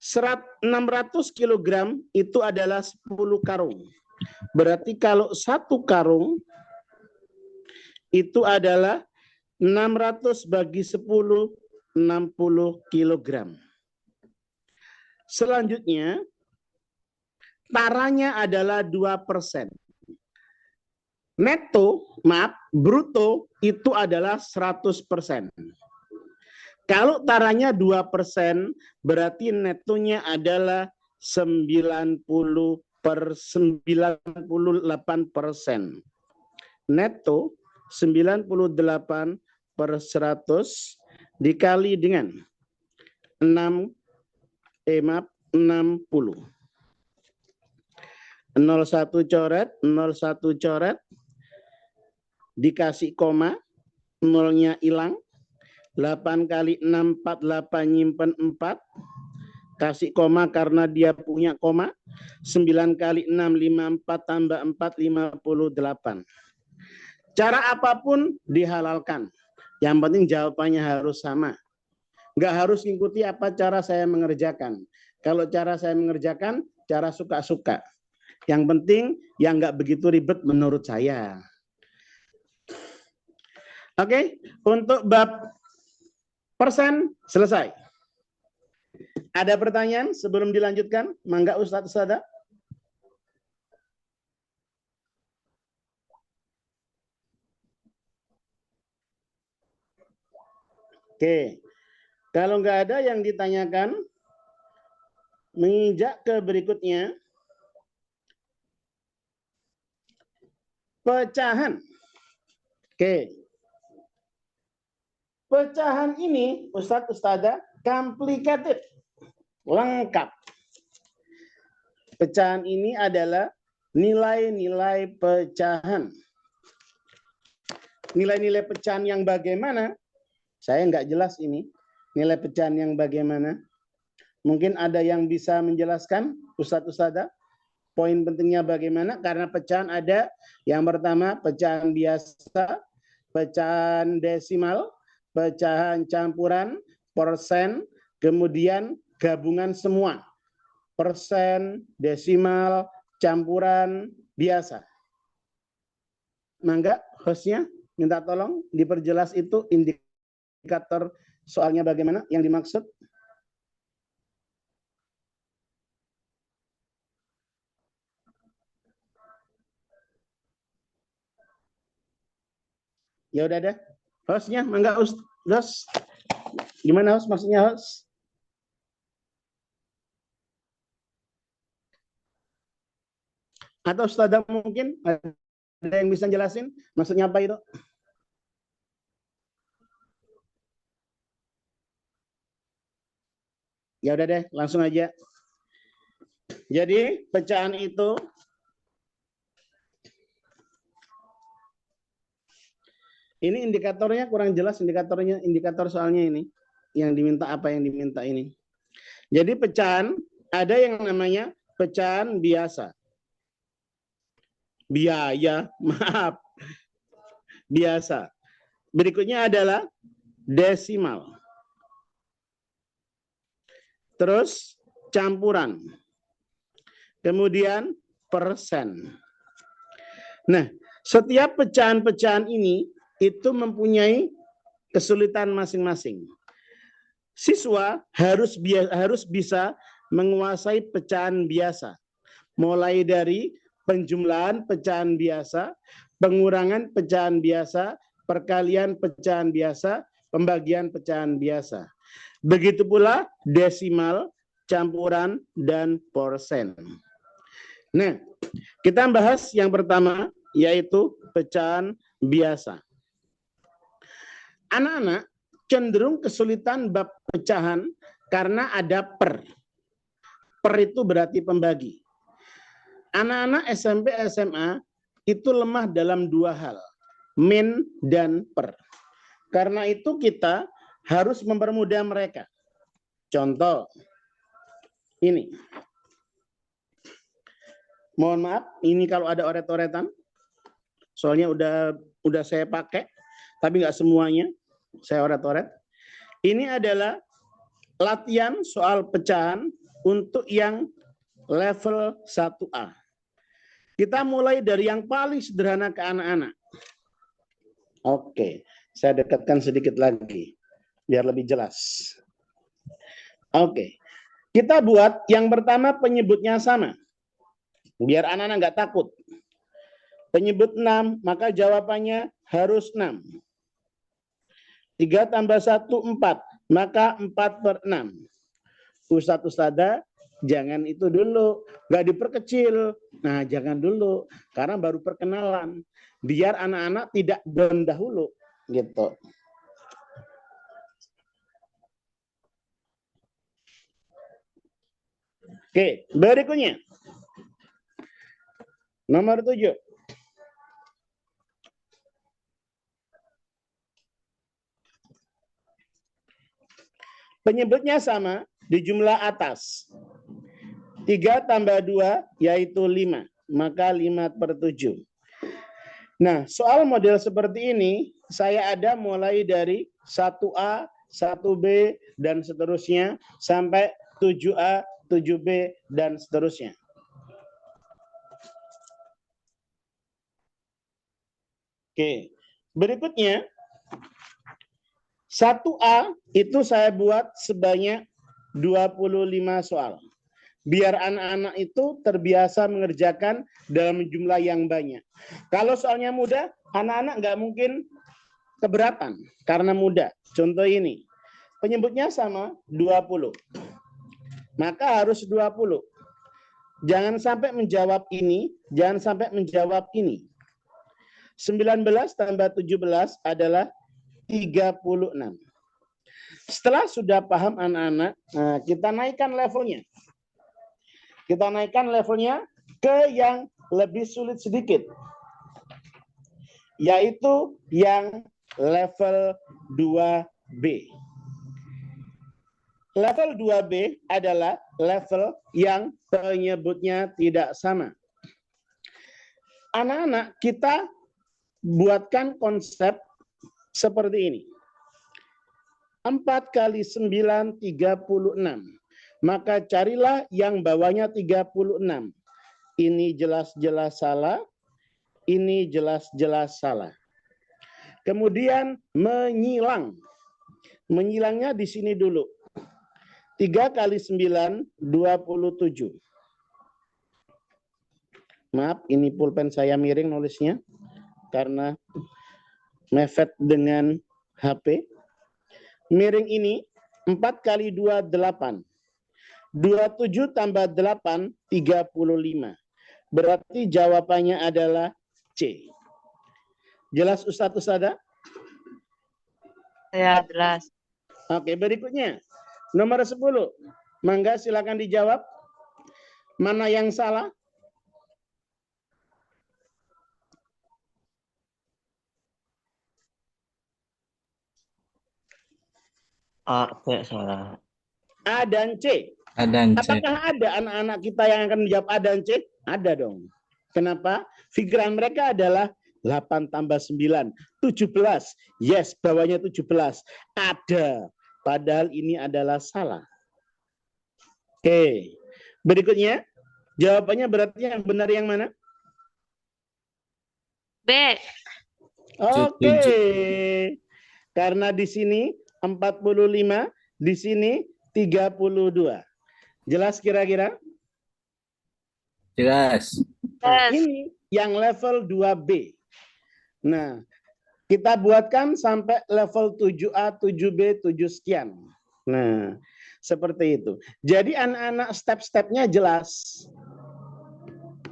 600 kg itu adalah 10 karung. Berarti kalau 1 karung itu adalah 600 bagi 10, 60 kg. Selanjutnya, taranya adalah 2%. Bruto itu adalah 100%. Kalau taranya 2%, berarti netonya adalah 98%. Neto 98/100 dikali dengan 60. 01 coret, 01 coret, dikasih koma, nolnya hilang. 8 kali 6, 48, nyimpen 4. Kasih koma karena dia punya koma. 9 kali 6, 54, tambah 4, 58. Cara apapun dihalalkan. Yang penting jawabannya harus sama. Nggak harus ikuti apa cara saya mengerjakan. Kalau cara saya mengerjakan, cara suka-suka. Yang penting yang nggak begitu ribet menurut saya. Oke, untuk bab persen selesai. Ada pertanyaan sebelum dilanjutkan? Mangga Ustadz Sada. Oke, kalau nggak ada yang ditanyakan, menginjak ke berikutnya. Pecahan. Oke. Pecahan ini, Ustadz Ustada, complicated. Lengkap. Pecahan ini adalah nilai-nilai pecahan. Nilai-nilai pecahan yang bagaimana? Saya nggak jelas ini. Nilai pecahan yang bagaimana? Mungkin ada yang bisa menjelaskan, Ustadz-Ustadzah, poin pentingnya bagaimana? Karena pecahan ada, yang pertama pecahan biasa, pecahan desimal, pecahan campuran, persen, kemudian gabungan semua. Persen, desimal, campuran, biasa. Mangga, hostnya minta tolong diperjelas itu indikator soalnya bagaimana yang dimaksud. Ya udah deh. Hostnya, mangga host. Gimana host? Maksudnya host? Atau Ustadzah mungkin ada yang bisa jelasin maksudnya apa itu? Ya udah deh, langsung aja. Jadi pecahan itu ini indikatornya kurang jelas, indikator soalnya ini yang diminta apa yang diminta ini. Jadi pecahan ada yang namanya pecahan biasa. Biaya, maaf. Biasa. Berikutnya adalah desimal. Terus campuran. Kemudian persen. Nah, setiap pecahan-pecahan ini itu mempunyai kesulitan masing-masing. Siswa harus bisa menguasai pecahan biasa. Mulai dari penjumlahan pecahan biasa, pengurangan pecahan biasa, perkalian pecahan biasa, pembagian pecahan biasa. Begitu pula desimal, campuran, dan persen. Nah, kita bahas yang pertama, yaitu pecahan biasa. Anak-anak cenderung kesulitan bab pecahan karena ada per. Per itu berarti pembagi. Anak-anak SMP, SMA itu lemah dalam dua hal, min dan per. Karena itu kita harus mempermudah mereka. Contoh, ini. Mohon maaf, ini kalau ada oret-oretan, soalnya udah saya pakai, tapi nggak semuanya saya oret-oret. Ini adalah latihan soal pecahan untuk yang level 1A. Kita mulai dari yang paling sederhana ke anak-anak. Oke, saya dekatkan sedikit lagi biar lebih jelas. Oke, kita buat yang pertama penyebutnya sama. Biar anak-anak nggak takut. Penyebut 6, maka jawabannya harus 6. 3 tambah 1, 4. Maka 4/6. Ustadz-ustadzah, jangan itu dulu. Nggak diperkecil. Nah, jangan dulu. Karena baru perkenalan. Biar anak-anak tidak down dahulu. Gitu. Oke, berikutnya. Nomor 7. Penyebutnya sama di jumlah atas. 3 tambah 2 yaitu 5. Maka 5/7. Nah, soal model seperti ini saya ada mulai dari 1A, 1B, dan seterusnya sampai 7A, 7B, dan seterusnya. Oke, berikutnya 1A itu saya buat sebanyak 25 soal. Biar anak-anak itu terbiasa mengerjakan dalam jumlah yang banyak. Kalau soalnya mudah, anak-anak nggak mungkin keberatan karena mudah. Contoh ini, penyebutnya sama 20. Maka harus 20. Jangan sampai menjawab ini, jangan sampai menjawab ini. 19 tambah 17 adalah 36. Setelah sudah paham anak-anak, nah kita naikkan levelnya. Kita naikkan levelnya ke yang lebih sulit sedikit. Yaitu yang level 2B. Level 2B adalah level yang penyebutnya tidak sama. Anak-anak, kita buatkan konsep seperti ini. 4 kali 9, 36. Maka carilah yang bawahnya 36. Ini jelas-jelas salah. Ini jelas-jelas salah. Kemudian menyilang. Menyilangnya di sini dulu. 3 kali 9, 27. Maaf, ini pulpen saya miring nulisnya. Karena mepet dengan HP. Miring ini 4 kali 2, 8. 27 tambah 8, 35. Berarti jawabannya adalah C. Jelas Ustadz Ustada? Ya, jelas. Oke, berikutnya. Nomor 10. Mangga silakan dijawab. Mana yang salah? A, C salah. A dan C. A dan C. Apakah ada anak-anak kita yang akan menjawab A dan C? Ada dong. Kenapa? Pikiran mereka adalah 8 tambah 9, 17. Yes, bawahnya 17. Ada. Padahal ini adalah salah. Oke. Berikutnya, jawabannya berarti yang benar yang mana? B. Oke. Karena di sini 45, di sini 32. Jelas kira-kira? Jelas. Nah, ini yang level 2B. Nah, kita buatkan sampai level 7A, 7B, 7 sekian. Nah, seperti itu. Jadi anak-anak step-stepnya jelas.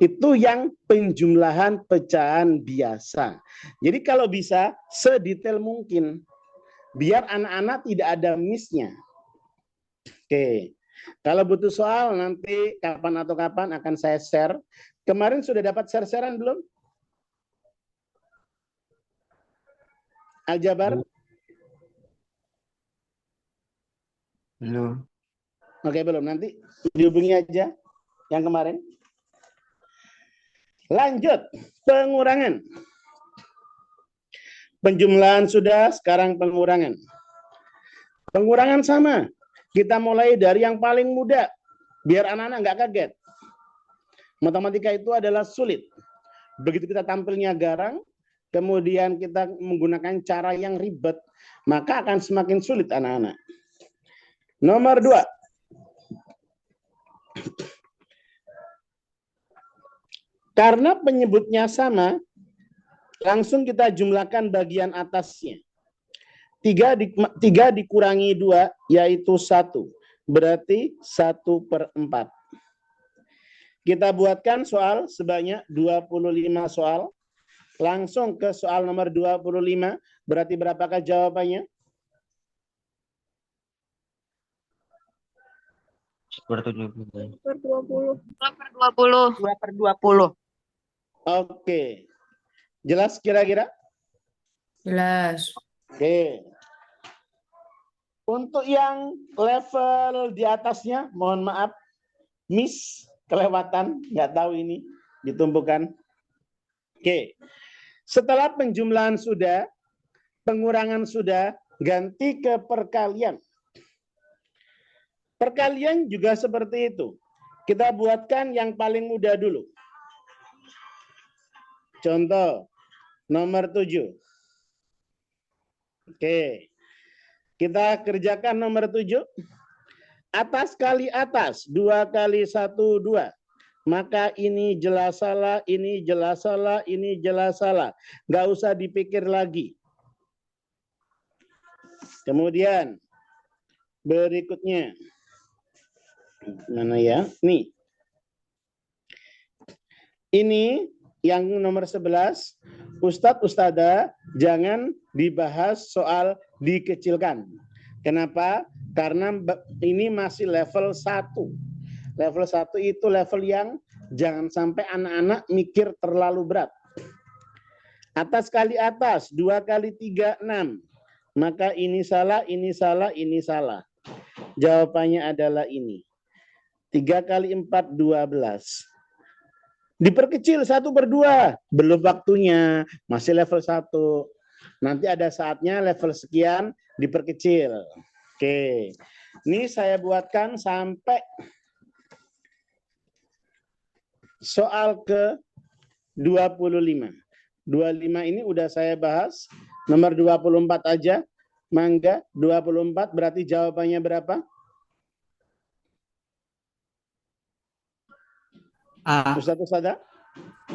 Itu yang penjumlahan pecahan biasa. Jadi kalau bisa sedetail mungkin. Biar anak-anak tidak ada miss-nya. Oke. Kalau butuh soal nanti kapan atau kapan akan saya share. Kemarin sudah dapat share-sharean belum? Aljabar? Belum. Oke, belum. Nanti dihubungi aja yang kemarin. Lanjut, pengurangan. Penjumlahan sudah, sekarang pengurangan. Pengurangan sama. Kita mulai dari yang paling mudah, biar anak-anak nggak kaget. Matematika itu adalah sulit. Begitu kita tampilnya garang, kemudian kita menggunakan cara yang ribet, maka akan semakin sulit anak-anak. Nomor 2. Karena penyebutnya sama, langsung kita jumlahkan bagian atasnya. 3 dikurangi 2, yaitu 1. Berarti 1/4. Kita buatkan soal sebanyak 25 soal. Langsung ke soal nomor 25. Berarti berapakah jawabannya? 20. 2/20. Oke. Jelas kira-kira? Jelas. Oke. Untuk yang level di atasnya, mohon maaf, miss, kelewatan, nggak tahu ini, ditumpukan. Oke. Setelah penjumlahan sudah, pengurangan sudah, ganti ke perkalian. Perkalian juga seperti itu. Kita buatkan yang paling mudah dulu. Contoh, nomor 7. Oke. Kita kerjakan nomor 7. Atas kali atas. 2 kali 1, 2. Maka ini jelas salah, ini jelas salah, ini jelas salah. Nggak usah dipikir lagi. Kemudian, berikutnya. Mana ya? Nih. Ini yang nomor 11. Ustadz, Ustadzah, jangan dibahas soal dikecilkan. Kenapa? Karena ini masih level 1. Level 1 itu level yang jangan sampai anak-anak mikir terlalu berat. Atas kali atas, 2 kali 3, 6. Maka ini salah, ini salah, ini salah. Jawabannya adalah ini. 3 kali 4, 12. Diperkecil 1/2. Belum waktunya. Masih level 1. Nanti ada saatnya level sekian diperkecil. Oke. Ini saya buatkan sampai soal ke 25. 25 ini udah saya bahas. Nomor 24 aja. Mangga, 24 berarti jawabannya berapa? A. Ustaz ada?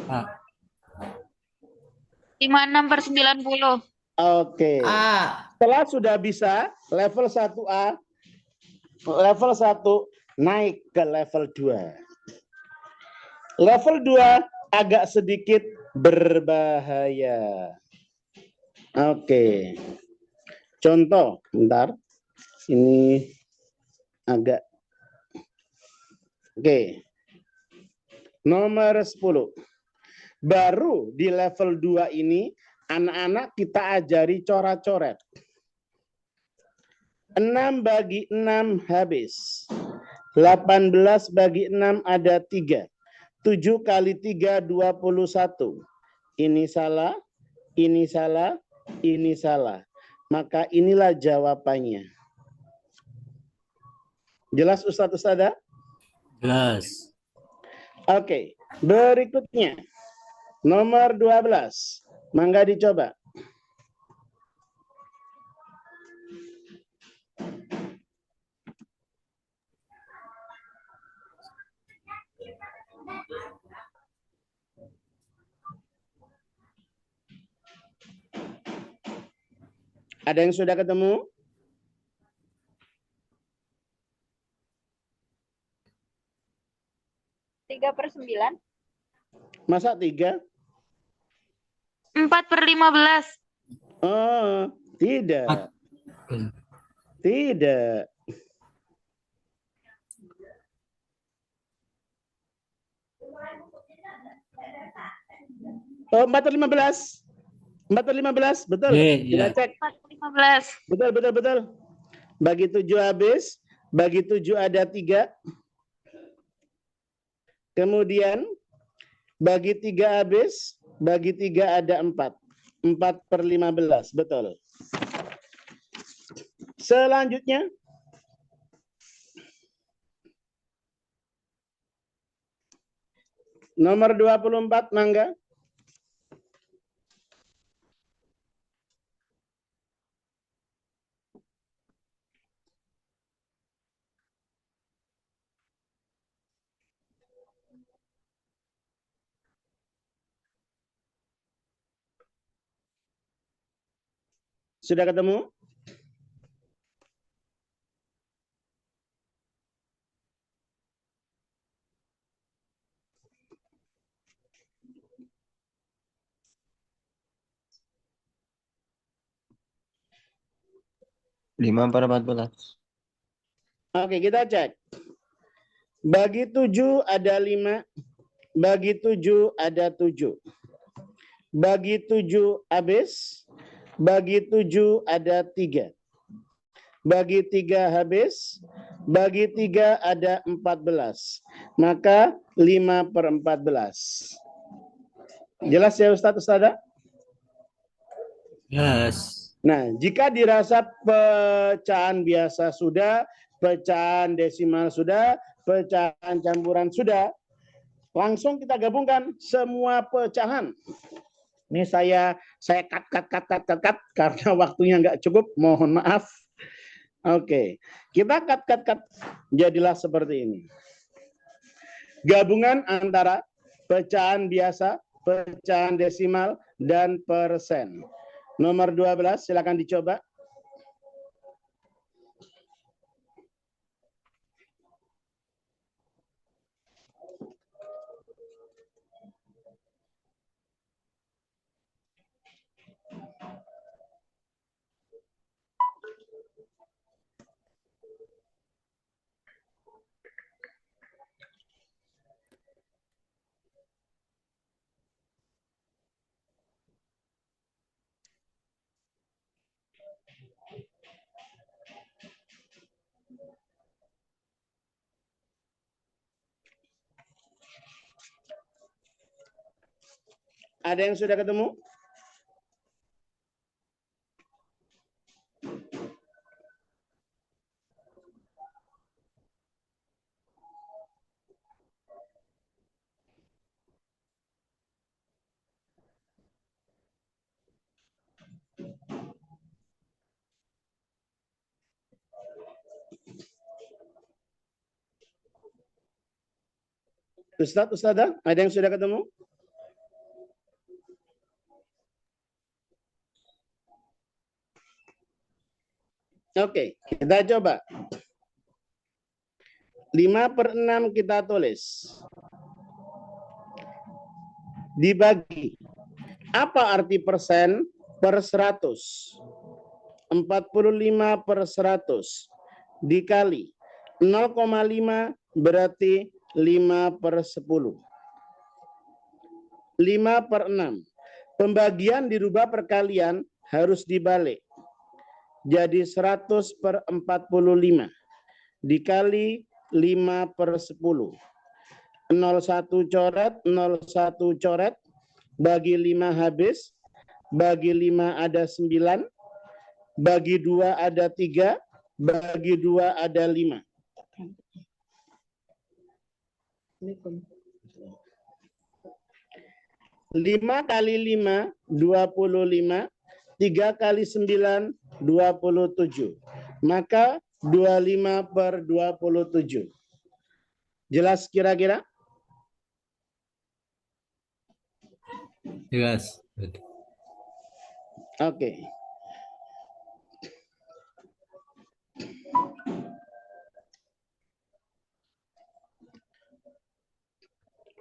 A. 56/90. Oke. A. Setelah sudah bisa level 1A, level 1 naik ke level 2. Level 2 agak sedikit berbahaya. Oke. Contoh, bentar. Ini agak. Oke. Nomor 10. Baru di level 2 ini anak-anak kita ajari coret-coret. 6 bagi 6 habis. 18 bagi 6 ada 3. 7 kali 3, 21. Ini salah, ini salah, ini salah. Maka inilah jawabannya. Jelas Ustadz Ustada? Jelas. Oke, berikutnya. Nomor 12. Mangga dicoba. Ada yang sudah ketemu? Tiga per 9. Masa 3? 4/15. Oh, tidak. Tidak. Oh, 4/15. 4/15, betul. B, Kita ya. cek. 4/15. Betul, betul, betul. Bagi 7 habis, bagi 7 ada 3. Kemudian bagi 3 habis, bagi 3 ada 4. 4/15, betul. Selanjutnya, nomor 24, mangga. Sudah ketemu? Lima per 14. Oke, kita cek. Bagi 7 ada 5. Bagi 7 ada 7. Bagi 7 habis. Bagi 7 ada 3. Bagi 3 habis. Bagi 3 ada 14. Maka 5/14. Jelas ya Ustadz Ustada? Yes. Nah, jika dirasa pecahan biasa sudah, pecahan desimal sudah, pecahan campuran sudah, langsung kita gabungkan semua pecahan. Ini saya cut karena waktunya nggak cukup, mohon maaf. Oke, kita cut. Jadilah seperti ini. Gabungan antara pecahan biasa, pecahan desimal, dan persen. Nomor 12, silakan dicoba. Ada yang sudah ketemu? Ustadz, Ustadzah, ada yang sudah ketemu? Oke, kita coba. 5/6 kita tulis. Dibagi. Apa arti persen per 100? 45/100 dikali 0,5 berarti 5/10. 5/6. Pembagian dirubah perkalian harus dibalik. Jadi 100/45 dikali 5/10. 01 coret, 01 coret, bagi 5 habis, bagi 5 ada 9, bagi 2 ada 3, bagi 2 ada 5. 5 kali 5, 25. 3 kali 9, 27. Maka 25/27. Jelas kira-kira? Jelas. Oke.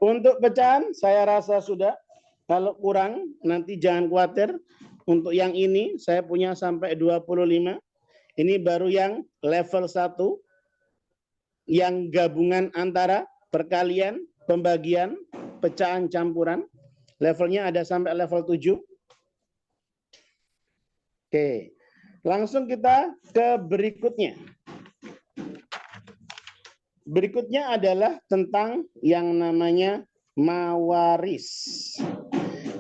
Untuk pecahan saya rasa sudah. Kalau kurang nanti jangan khawatir. Untuk yang ini saya punya sampai 25. Ini baru yang level 1. Yang gabungan antara perkalian, pembagian, pecahan campuran. Levelnya ada sampai level 7. Oke. Langsung kita ke berikutnya. Berikutnya adalah tentang yang namanya mawaris.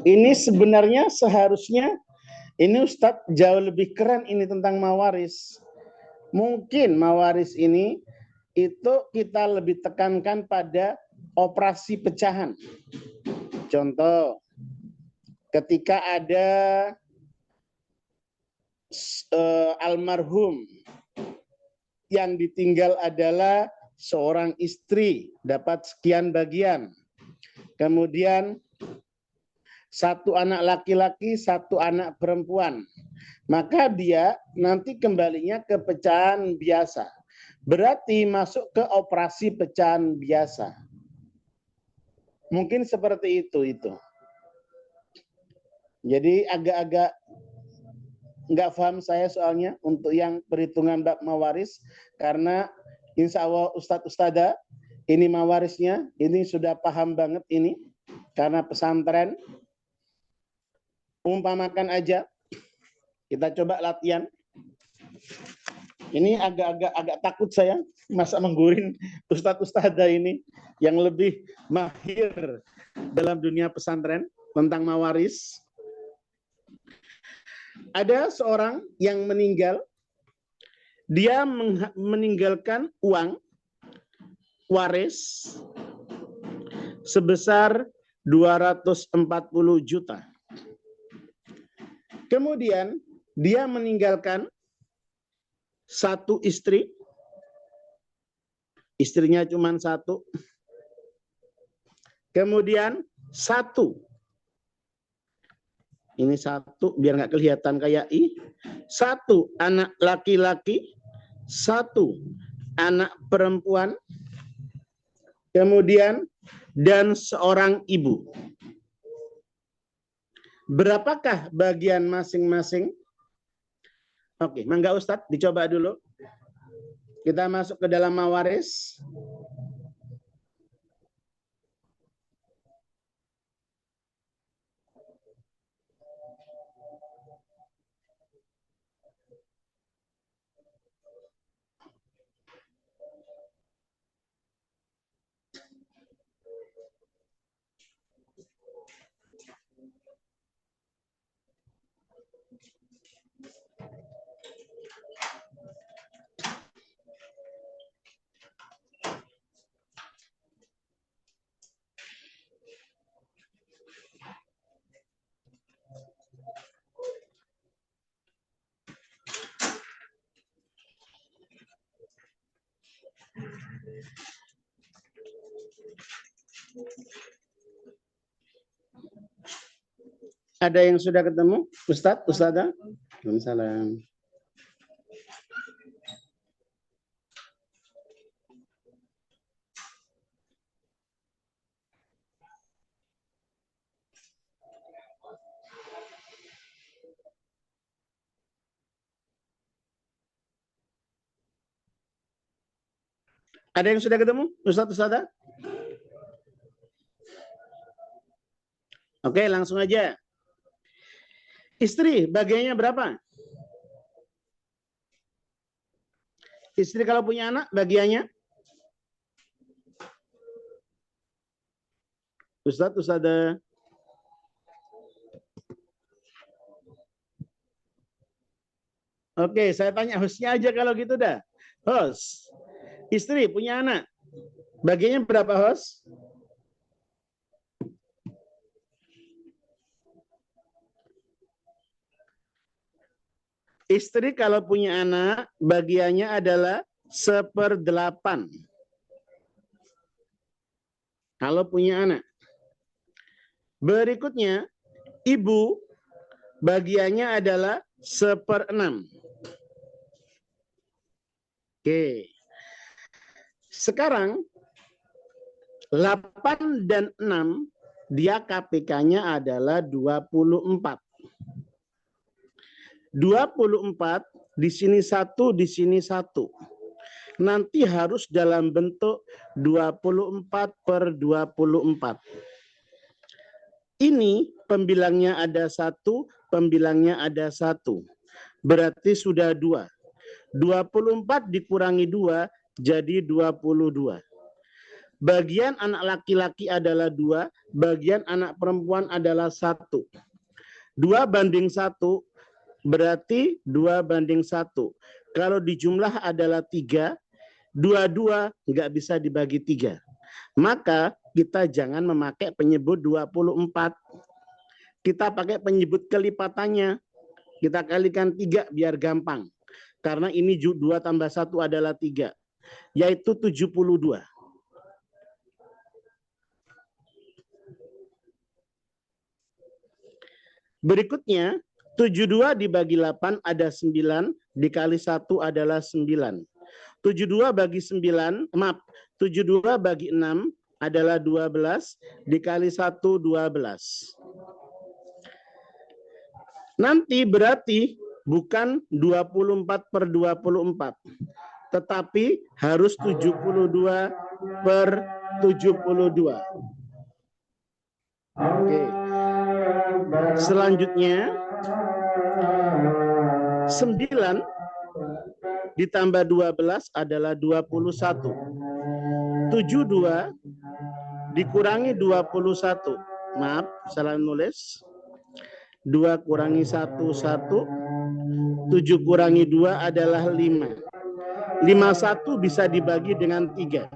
Ini sebenarnya seharusnya ini Ustadz jauh lebih keren ini tentang mawaris. Mungkin mawaris ini itu kita lebih tekankan pada operasi pecahan. Contoh, ketika ada almarhum yang ditinggal adalah seorang istri dapat sekian bagian. Kemudian 1 anak laki-laki, 1 anak perempuan. Maka dia nanti kembalinya ke pecahan biasa. Berarti masuk ke operasi pecahan biasa. Mungkin seperti itu. Jadi agak-agak nggak paham saya soalnya untuk yang perhitungan bab mawaris. Karena insya Allah Ustadz Ustadzah ini mawarisnya, ini sudah paham banget ini. Karena pesantren, umpamakan aja, kita coba latihan. Ini agak takut saya, masa menggurin Ustadz Ustadzah ini yang lebih mahir dalam dunia pesantren tentang mawaris. Ada seorang yang meninggal, dia meninggalkan uang waris sebesar 240 juta. Kemudian dia meninggalkan 1 istri, istrinya cuma 1. Kemudian 1, ini 1 biar nggak kelihatan kayak I, 1 anak laki-laki, 1 anak perempuan, kemudian dan seorang ibu. Berapakah bagian masing-masing? Oke, mangga Ustadz dicoba dulu. Kita masuk ke dalam mawaris. Ada yang sudah ketemu? Ustadz, Ustadzah? Waalaikumsalam. Ada yang sudah ketemu? Ustadz, Ustadzah? Oke, langsung aja. Istri, bagiannya berapa? Istri kalau punya anak, bagiannya? Ustadz, Ustadzah? Oke, saya tanya hostnya aja kalau gitu dah. Host, istri punya anak, bagiannya berapa host? Istri kalau punya anak, bagiannya adalah 1/8. Kalau punya anak. Berikutnya, ibu bagiannya adalah 1/6. Oke. Sekarang 8 dan 6 dia KPK-nya adalah 24. 24 di sini 1, di sini 1. Nanti harus dalam bentuk 24/24. Ini pembilangnya ada 1, pembilangnya ada 1. Berarti sudah 2. 24 dikurangi 2 jadi 22. Bagian anak laki-laki adalah 2, bagian anak perempuan adalah 1. 2/1 berarti 2/1. Kalau dijumlah adalah 3, 22 nggak bisa dibagi 3. Maka kita jangan memakai penyebut 24. Kita pakai penyebut kelipatannya. Kita kalikan 3 biar gampang. Karena ini 2 tambah 1 adalah 3. Yaitu 72. Berikutnya, 72 dibagi 8 ada 9, dikali 1 adalah 9. 72 bagi 9, maaf, 72 bagi 6 adalah 12, dikali 1, 12. Nanti berarti bukan 24/24, tetapi harus 72/72. Oke. Selanjutnya 9 ditambah 12 adalah 21. 72 dikurangi 21. Maaf, salah nulis. 2 kurangi 1, 1. 7 kurangi 2 adalah 5. 51 bisa dibagi dengan 3.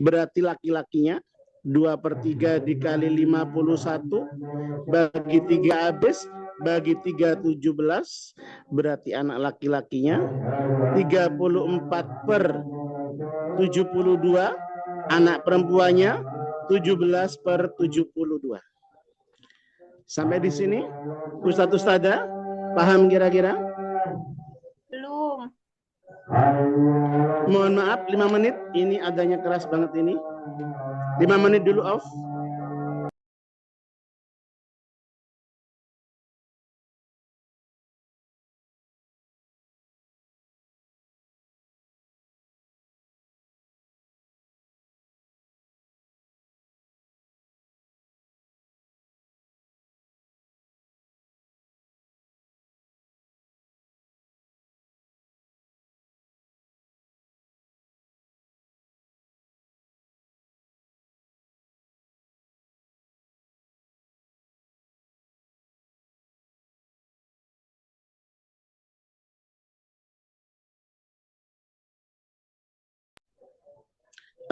Berarti laki-lakinya 2/3 dikali 51 bagi 3 habis, bagi 3 17, berarti anak laki-lakinya 34/72, anak perempuannya 17/72. Sampai di sini Ustadz Ustadzah paham kira-kira? Belum. Mohon maaf 5 menit, ini adanya keras banget ini. 5 menit dulu off.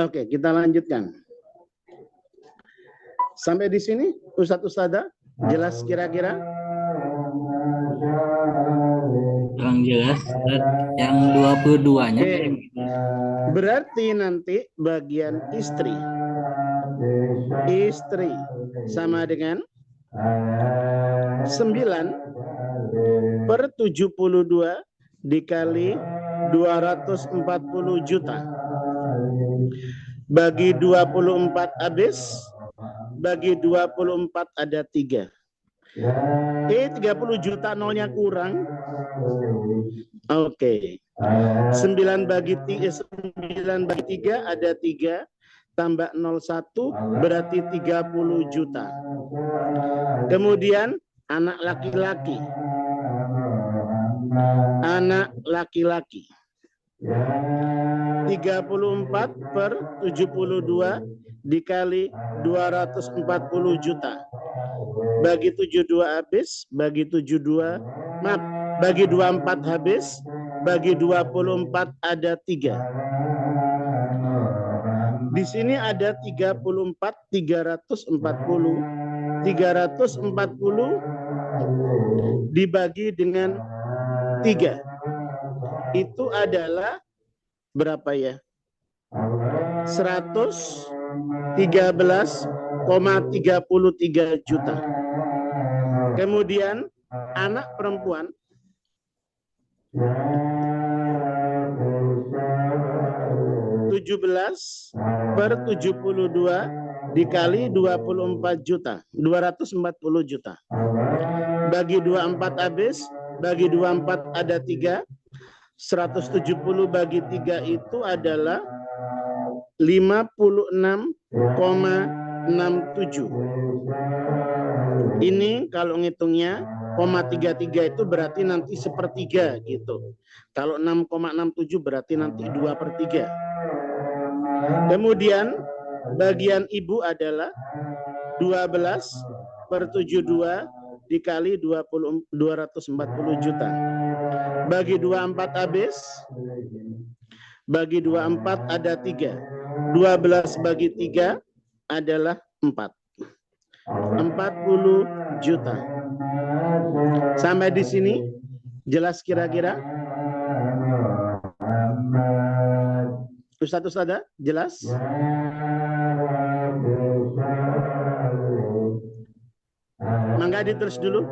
Oke, kita lanjutkan. Sampai di sini, Ustadz Ustadzah, jelas kira-kira? Kurang jelas. Yang 22-nya Oke, berarti nanti bagian istri. Istri sama dengan 9/72 dikali 240 juta. Bagi 24 habis, bagi 24 ada 3. 30 juta nolnya kurang. Oke. 9 bagi 3 ada 3 tambah 01 berarti 30 juta. Kemudian anak laki-laki. Anak laki-laki. 34/72 dikali 240 juta. Bagi 72 habis, bagi 72, maaf, bagi 24 habis, bagi 24 ada 3. Di sini ada 34, 340. 340 dibagi dengan 3. Itu adalah berapa ya? 113,33 juta. Kemudian anak perempuan 17/72 dikali 24 juta, 240 juta. Bagi 24 habis, bagi 24 ada 3. 170 bagi 3 itu adalah 56,67. Ini kalau ngitungnya 0,33 itu berarti nanti sepertiga gitu. Kalau 6,67 berarti nanti 2/3. Kemudian bagian ibu adalah 12/72 dikali 240 juta. Bagi 24 habis, bagi 24 ada 3. 12 bagi 3 adalah 4. 40 juta. Sampai di sini jelas kira-kira? Ustadz ada jelas? Mangga ditulis dulu.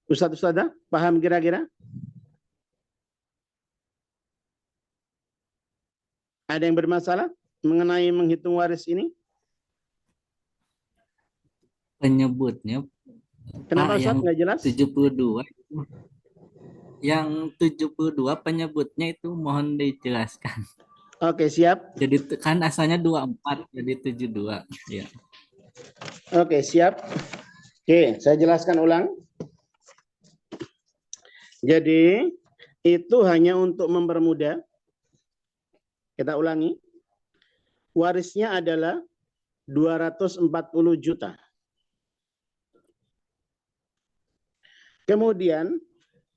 Ustadz, paham kira-kira? Ada yang bermasalah mengenai menghitung waris ini? Penyebutnya Kenapa Pak, Ustadz yang nggak jelas? 72, yang 72 penyebutnya itu mohon dijelaskan. Oke, siap. Jadi kan asalnya 24 jadi 72 ya. Oke, siap. Oke, saya jelaskan ulang. Jadi, itu hanya untuk mempermudah. Kita ulangi. Warisnya adalah 240 juta. Kemudian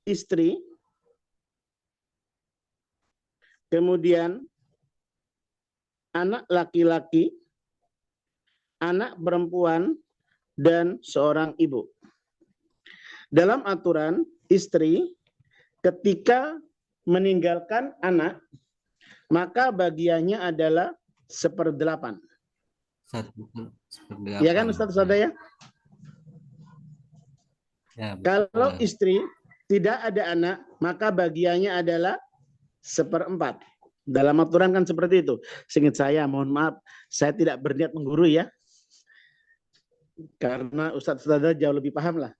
istri, kemudian anak laki-laki, anak perempuan, dan seorang ibu. Dalam aturan, istri ketika meninggalkan anak, maka bagiannya adalah 1/8. 1/8. Ya kan Ustaz ya? Ya, Kalau betul. istri tidak ada anak, maka bagiannya adalah 1/4. Dalam aturan kan seperti itu. Seingat saya, mohon maaf, saya tidak berniat menggurui ya. Karena Ustaz-Ustaz jauh lebih paham lah.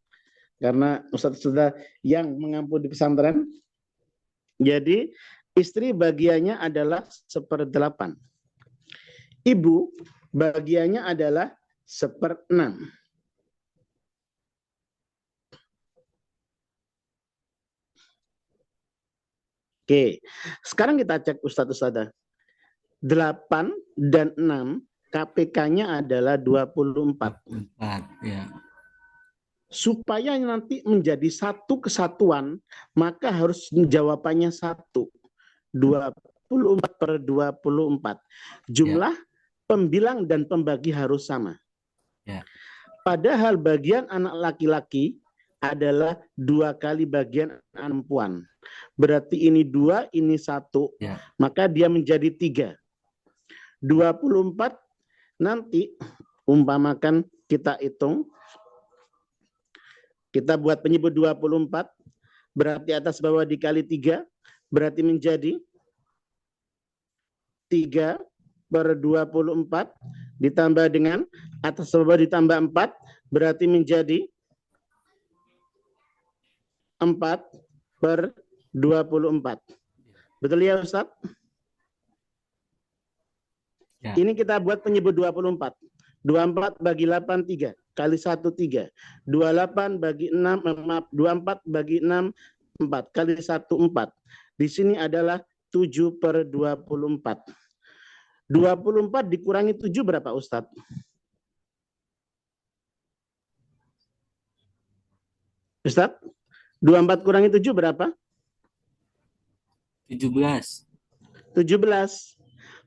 Karena Ustaz-Ustaz yang mengampu di pesantren. Jadi istri bagiannya adalah 1/8. Ibu bagiannya adalah 1/6. Oke, sekarang kita cek Ustadz. 8 dan 6 KPK-nya adalah 24. 4 ya. Supaya nanti menjadi satu kesatuan, maka harus jawabannya 1. 24/24. Jumlah pembilang dan pembagi harus sama. Ya. Padahal bagian anak laki-laki adalah 2 kali bagian anak perempuan. Berarti ini 2, ini 1. Ya. Maka dia menjadi 3. 24 nanti umpamakan kita hitung. Kita buat penyebut 24. Berarti atas bawah dikali 3. Berarti menjadi 3/24 ditambah dengan atas bawah ditambah 4. Berarti menjadi 4/24. Betul ya Ustaz? Ya. Ini kita buat penyebut 24. 24 bagi 8, 3. Kali 1, 3. 28 bagi 6, 24 bagi 6, 4. Kali 1, 4. Di sini adalah 7/24. 24 dikurangi 7 berapa Ustaz? Ustaz? 24 kurangi 7 berapa? 17. 17.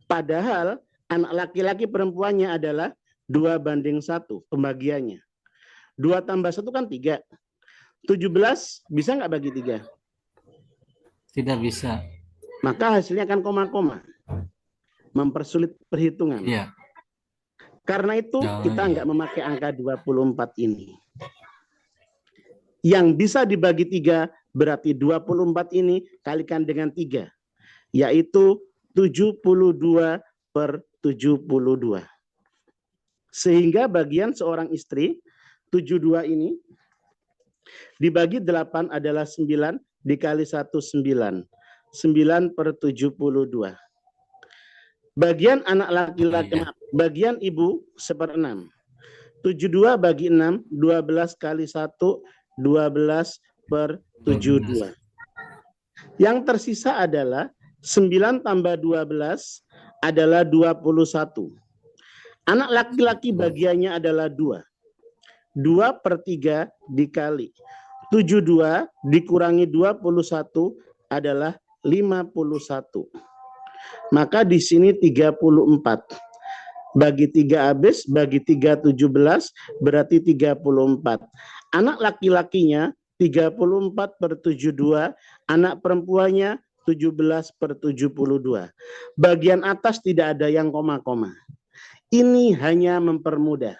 Padahal anak laki-laki perempuannya adalah 2/1 pembagiannya. 2 tambah 1 kan 3. 17 bisa nggak bagi 3? Tidak bisa. Maka hasilnya akan koma-koma. Mempersulit perhitungan. Iya. Karena itu kita iya. nggak memakai angka 24 ini. Yang bisa dibagi 3 berarti 24 ini kalikan dengan 3. Yaitu 72/72. Sehingga bagian seorang istri 72 ini dibagi 8 adalah 9 dikali 1 9. 9/72. Bagian anak laki-laki, bagian ibu 1/6. 72 bagi 6, 12 kali 1, 12/72. Yang tersisa adalah 9 tambah 12 adalah 21. Anak laki-laki bagiannya adalah 2. 2/3 dikali 72 dikurangi 21 adalah 51. Maka di sini 34. Bagi 3 habis, bagi 3 17, berarti 34. Anak laki-lakinya 34/72, anak perempuannya 17/72. Bagian atas tidak ada yang koma-koma. Ini hanya mempermudah.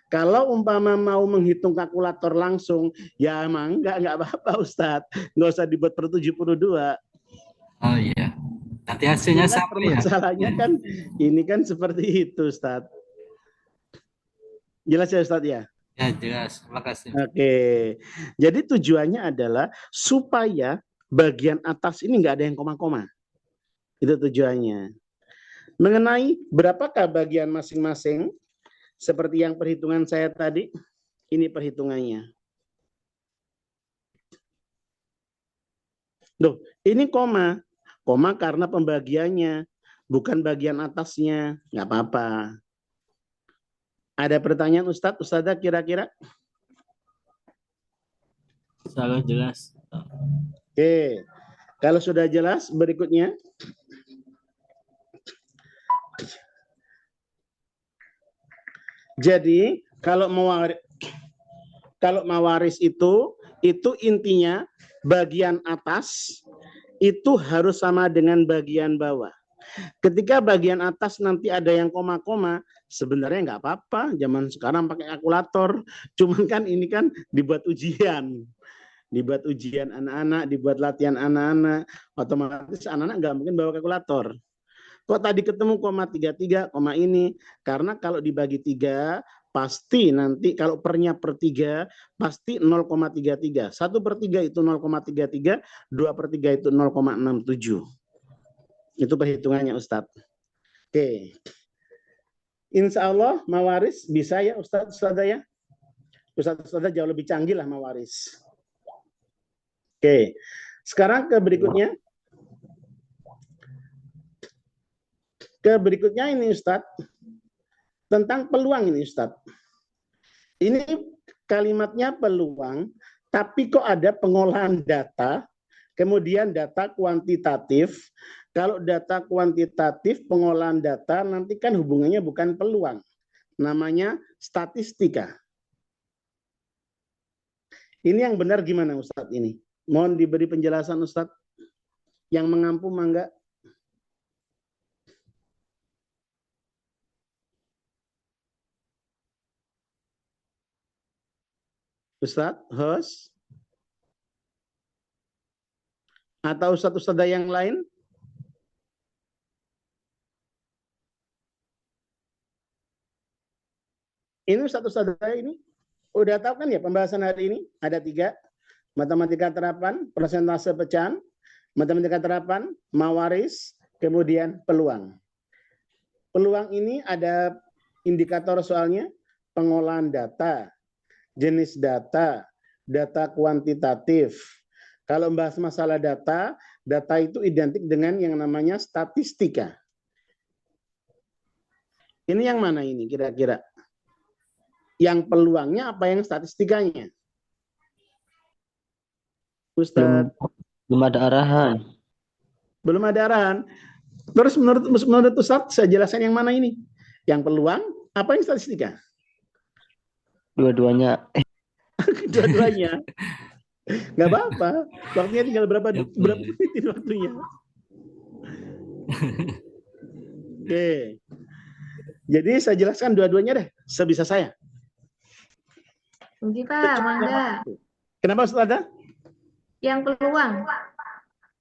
Kalau umpama mau menghitung kalkulator langsung, ya emang enggak apa-apa Ustadz. Nggak usah dibuat per 72. Oh iya. Nanti hasilnya Cuman sama ya. permasalahannya kan ini kan seperti itu Ustadz. Jelas ya Ustadz ya? Ya jelas. Makasih. Oke. Jadi tujuannya adalah supaya bagian atas ini nggak ada yang koma-koma. Itu tujuannya. Mengenai berapakah bagian masing-masing, seperti yang perhitungan saya tadi, ini perhitungannya. Loh, ini koma. Koma karena pembagiannya, bukan bagian atasnya. Nggak apa-apa. Ada pertanyaan Ustadz? Ustadzah kira-kira? Selalu jelas. Oke. Kalau sudah jelas, berikutnya. Jadi kalau mawaris itu intinya bagian atas itu harus sama dengan bagian bawah. Ketika bagian atas nanti ada yang koma-koma, sebenarnya nggak apa-apa. Zaman sekarang pakai kalkulator. Cuman kan ini kan dibuat ujian. Dibuat ujian anak-anak, dibuat latihan anak-anak. Otomatis anak-anak nggak mungkin bawa kalkulator. Kok tadi ketemu koma 33, koma ini? Karena kalau dibagi 3, pasti nanti kalau pernya per 3, pasti 0,33. 1/3 itu 0,33, 2/3 itu 0,67. Itu perhitungannya Ustadz. Oke. Insya Allah mawaris bisa ya Ustadz, Ustadzah ya? Ustadzah jauh lebih canggih lah mawaris. Oke. Sekarang ke berikutnya. Berikutnya ini Ustadz, tentang peluang ini Ustadz. Ini kalimatnya peluang, tapi kok ada pengolahan data, kemudian data kuantitatif. Kalau data kuantitatif, pengolahan data, nanti kan hubungannya bukan peluang. Namanya statistika. Ini yang benar gimana Ustadz ini? Mohon diberi penjelasan Ustadz. Yang mengampu mangga. Ustadz, host, atau Ustadz-Ustadzah yang lain? Ini Ustadz-Ustadzah ini udah tahu kan ya pembahasan hari ini? Ada 3, matematika terapan, persentase pecahan, matematika terapan, mawaris, kemudian peluang. Peluang ini ada indikator soalnya, pengolahan data, jenis data, data kuantitatif. Kalau membahas masalah data, data itu identik dengan yang namanya statistika. Ini yang mana ini kira-kira? Yang peluangnya apa yang statistikanya? Ustadz. Belum ada arahan. Belum ada arahan. Terus menurut Ustadz, saya jelaskan yang mana ini? Yang peluang, apa yang statistika? Dua-duanya. Dua-duanya. Nggak apa-apa. Waktunya tinggal berapa menit ini waktunya. Oke. Jadi saya jelaskan dua-duanya deh, sebisa saya. Nanti Pak, mangga. Kenapa Ustazah? Yang peluang.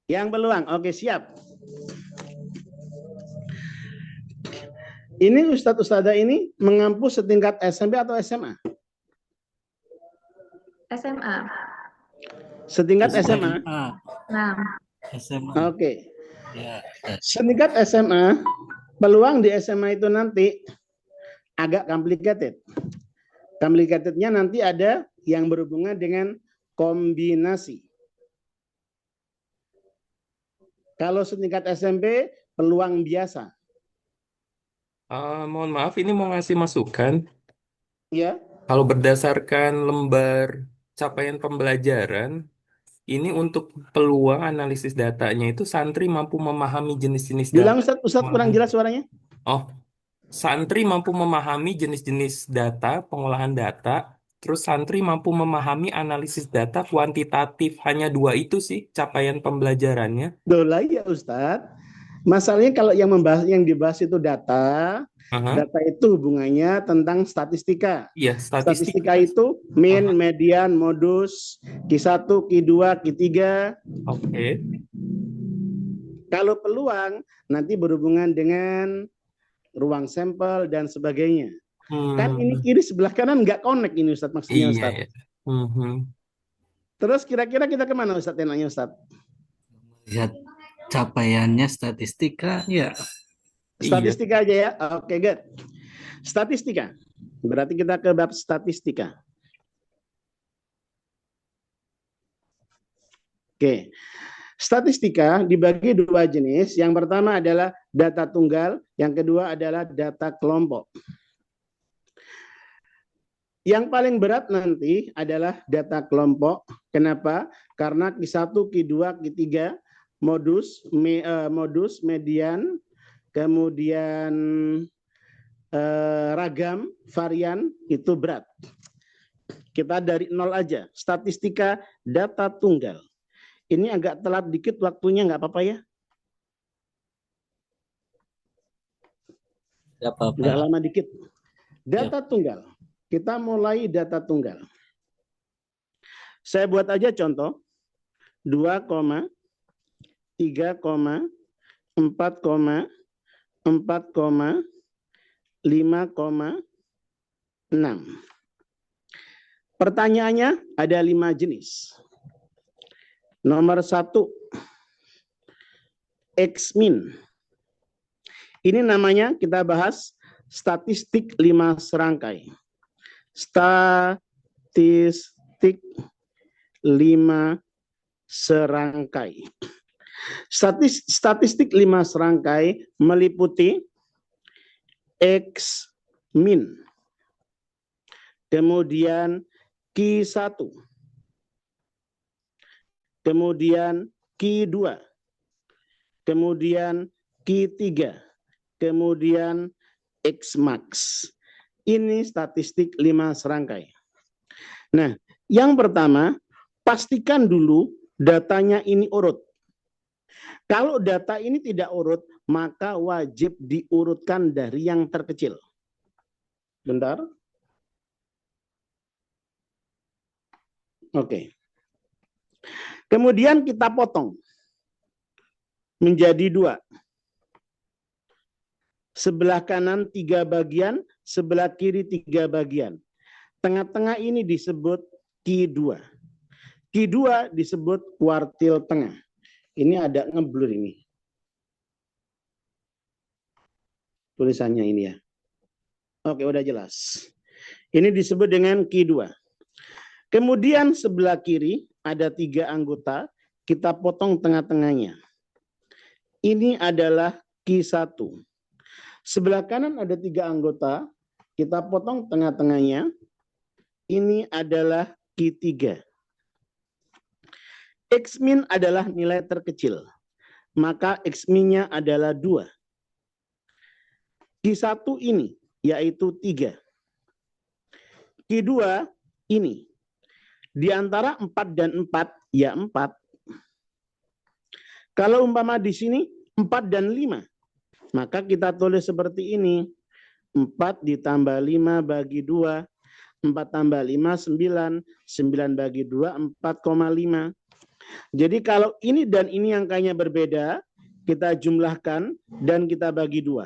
Yang peluang. Oke, siap. Ini Ustadz-Ustadzah ini mengampu setingkat SMP atau SMA? SMA. Setingkat SMA? Nah, SMA. Oke. Ya. Setingkat SMA, peluang di SMA itu nanti agak complicated. Complicatednya nanti ada yang berhubungan dengan kombinasi. Kalau setingkat SMP, peluang biasa. Mohon maaf, ini mau ngasih masukan. Ya. Kalau berdasarkan lembar capaian pembelajaran, ini untuk peluang analisis datanya itu santri mampu memahami jenis-jenis Bilang data. Ustadz kurang jelas suaranya. Oh, santri mampu memahami jenis-jenis data, pengolahan data, terus santri mampu memahami analisis data kuantitatif. Hanya 2 itu sih capaian pembelajarannya. Dolah ya Ustadz. Masalahnya kalau yang dibahas itu data, Aha. data itu hubungannya tentang statistika. Iya, statistik. Statistika itu mean, Aha. median, modus, Q1, Q2, Q3. Oke. Kalau peluang nanti berhubungan dengan ruang sampel dan sebagainya. Kan ini kiri sebelah kanan nggak connect ini Ustadz maksudnya Iya Ustadz. ya. Mhm. Terus kira-kira kita kemana Ustadz enaknya Ustadz? Lihat capaiannya statistika ya. Iya. Statistika aja ya. Oke, good. Statistika. Berarti kita ke bab statistika. Oke. Statistika dibagi dua jenis. Yang pertama adalah data tunggal, yang kedua adalah data kelompok. Yang paling berat nanti adalah data kelompok. Kenapa? Karena Q1, Q2, Q3, modus, median, kemudian ragam, varian, itu berat. Kita dari nol aja. Statistika data tunggal. Ini agak telat dikit waktunya, nggak apa-apa ya? Nggak apa-apa. Nggak lama dikit. Data tunggal. Kita mulai data tunggal. Saya buat aja contoh. 2, 3, 4, 4, 5,6. Pertanyaannya ada 5 jenis. Nomor 1, X-min. Ini namanya kita bahas statistik 5 serangkai. Statistik 5 serangkai. Statistik 5 serangkai meliputi X-min. Kemudian Q1. Kemudian Q2. Kemudian Q3. Kemudian X-max. Ini statistik 5 serangkai. Nah, yang pertama, pastikan dulu datanya ini urut. Kalau data ini tidak urut, maka wajib diurutkan dari yang terkecil. Bentar. Oke. Kemudian kita potong menjadi 2. Sebelah kanan 3 bagian, sebelah kiri 3 bagian. Tengah-tengah ini disebut Q2. Q2 disebut kuartil tengah. Ini ada ngeblur ini. Tulisannya ini ya. Oke, udah jelas. Ini disebut dengan Q2. Kemudian sebelah kiri ada 3 anggota, kita potong tengah-tengahnya. Ini adalah Q1. Sebelah kanan ada 3 anggota, kita potong tengah-tengahnya. Ini adalah Q3. X-min adalah nilai terkecil, maka X-min-nya adalah 2. Q1 ini, yaitu 3. Q2 ini, di antara 4 dan 4, ya 4. Kalau umpama di sini 4 dan 5, maka kita tulis seperti ini. 4 ditambah 5 bagi 2, 4 tambah 5, 9. 9 bagi 2, 4,5. Jadi kalau ini dan ini angkanya berbeda, kita jumlahkan dan kita bagi 2.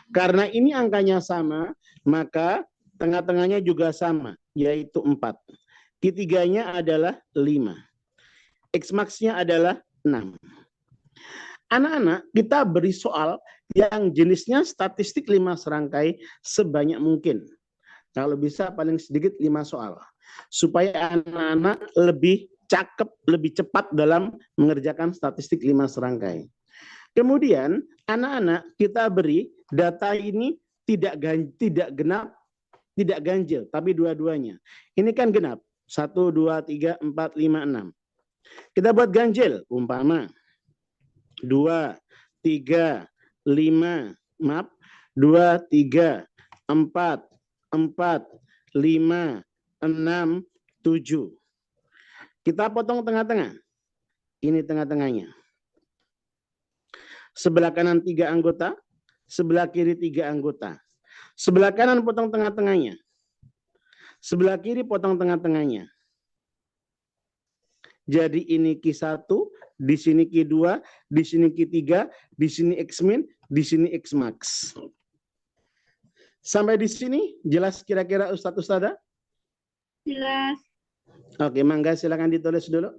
Karena ini angkanya sama, maka tengah-tengahnya juga sama, yaitu 4. Q3-nya adalah 5. X-max-nya adalah 6. Anak-anak, kita beri soal yang jenisnya statistik 5 serangkai sebanyak mungkin. Kalau bisa paling sedikit 5 soal. Supaya anak-anak lebih cakep, lebih cepat dalam mengerjakan statistik 5 serangkai. Kemudian anak-anak kita beri data ini tidak genap, tidak ganjil, tapi dua-duanya. Ini kan genap. 1, 2, 3, 4, 5, 6. Kita buat ganjil, umpama 2, 3, 5, maaf, 2, 3, 4, 4, 5, 6, 7. Kita potong tengah-tengah. Ini tengah-tengahnya. Sebelah kanan 3 anggota, sebelah kiri 3 anggota. Sebelah kanan potong tengah-tengahnya. Sebelah kiri potong tengah-tengahnya. Jadi ini Q1, di sini Q2, di sini Q3, di sini X min, di sini X max. Sampai di sini jelas kira-kira Ustadz Ustadzah? Jelas. Oke, mangga silakan ditulis dulu.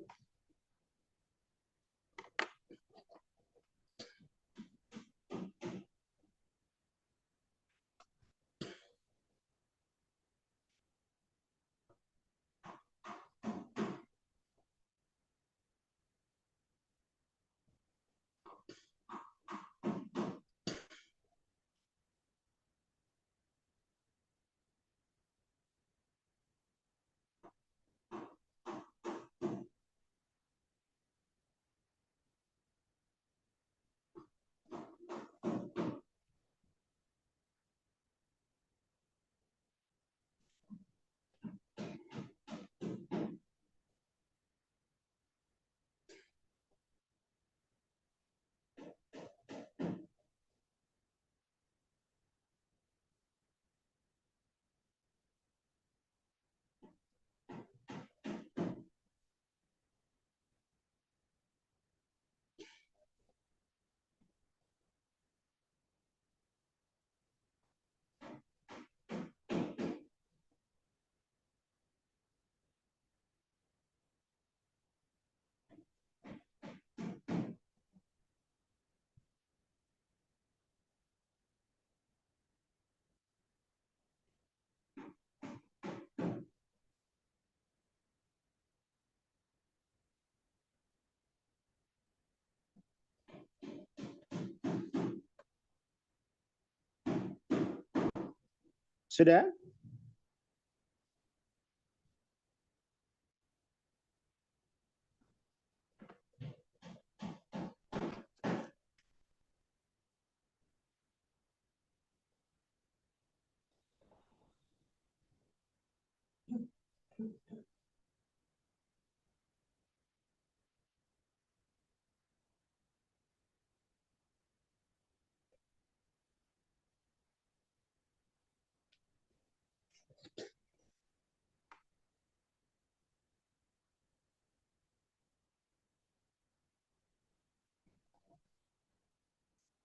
Sudah?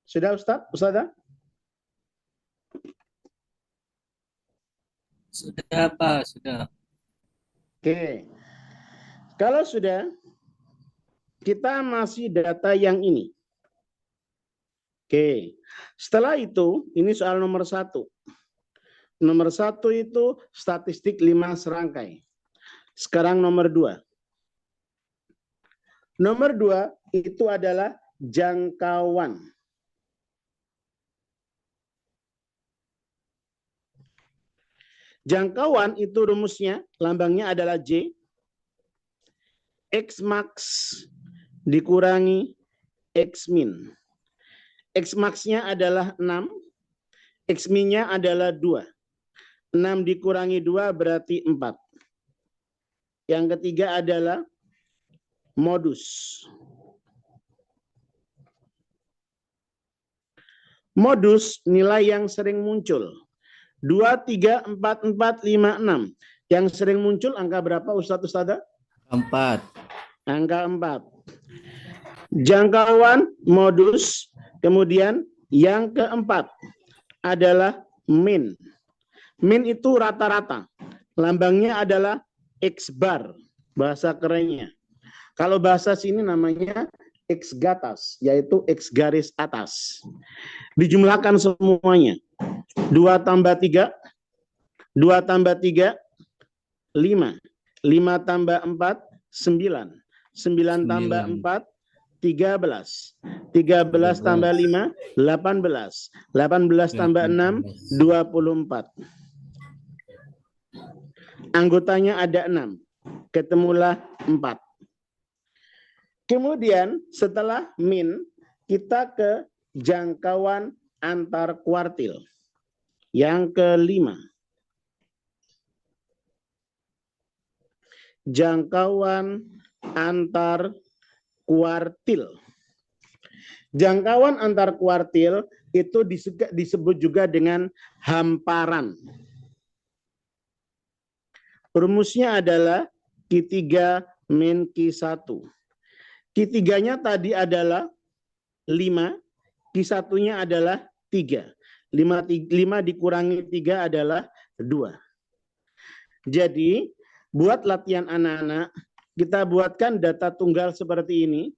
Sudah Ustadz? Ustadzah? Sudah, Pak, sudah. Oke. Kalau sudah, kita masih data yang ini. Oke. Setelah itu, ini soal nomor 1. Nomor 1 itu statistik 5 serangkai. Sekarang nomor 2. Nomor 2 itu adalah jangkauan. Jangkauan itu rumusnya, lambangnya adalah J. X max dikurangi X min. X max-nya adalah 6. X min-nya adalah 2. 6 dikurangi 2 berarti 4. Yang ketiga adalah modus. Modus nilai yang sering muncul. 2, 3, 4, 4, 5, 6. Yang sering muncul angka berapa Ustadz Ustadzah? 4. Angka 4. Jangkauan, modus, kemudian yang keempat adalah min. Min itu rata-rata. Lambangnya adalah X bar, bahasa kerennya. Kalau bahasa sini namanya X gatas, yaitu X garis atas. Dijumlahkan semuanya. 2 tambah 3, 2 tambah 3, 5. 5 tambah 4, 9. 9 tambah 4, 13. 13 tambah 5, 18. 18 tambah 6, 24. Anggotanya ada 6. Ketemulah 4. Kemudian setelah min, kita ke jangkauan antar kuartil. Yang kelima. Jangkauan antar kuartil. Jangkauan antar kuartil itu disebut juga dengan hamparan. Rumusnya adalah Q3 min Q1. Q3-nya tadi adalah 5, Q1-nya adalah 3. 5 dikurangi 3 adalah 2. Jadi, buat latihan anak-anak, kita buatkan data tunggal seperti ini,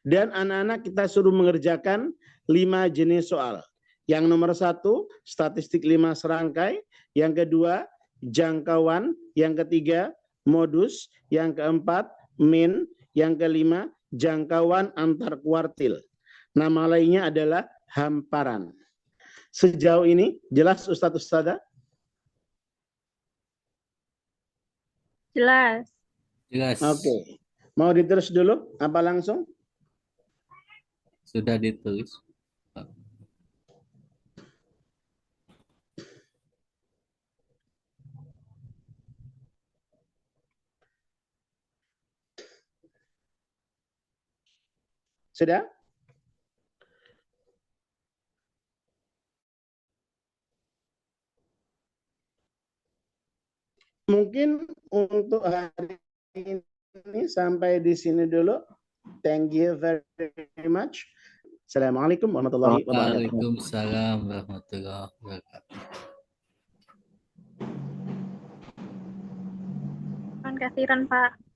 dan anak-anak kita suruh mengerjakan 5 jenis soal. Yang nomor 1, statistik 5 serangkai. Yang kedua, jangkauan. Yang ketiga, modus. Yang keempat, min. Yang kelima, jangkauan antar kuartil. Nama lainnya adalah hamparan. Sejauh ini, jelas Ustadz Ustadzah? Jelas. Jelas. Oke. Mau diterus dulu? Apa langsung? Sudah ditulis. Sudah? Mungkin untuk hari ini sampai di sini dulu. Thank you very much. Assalamualaikum warahmatullahi wabarakatuh. Waalaikumsalam warahmatullahi wabarakatuh. Terima kasih, Pak.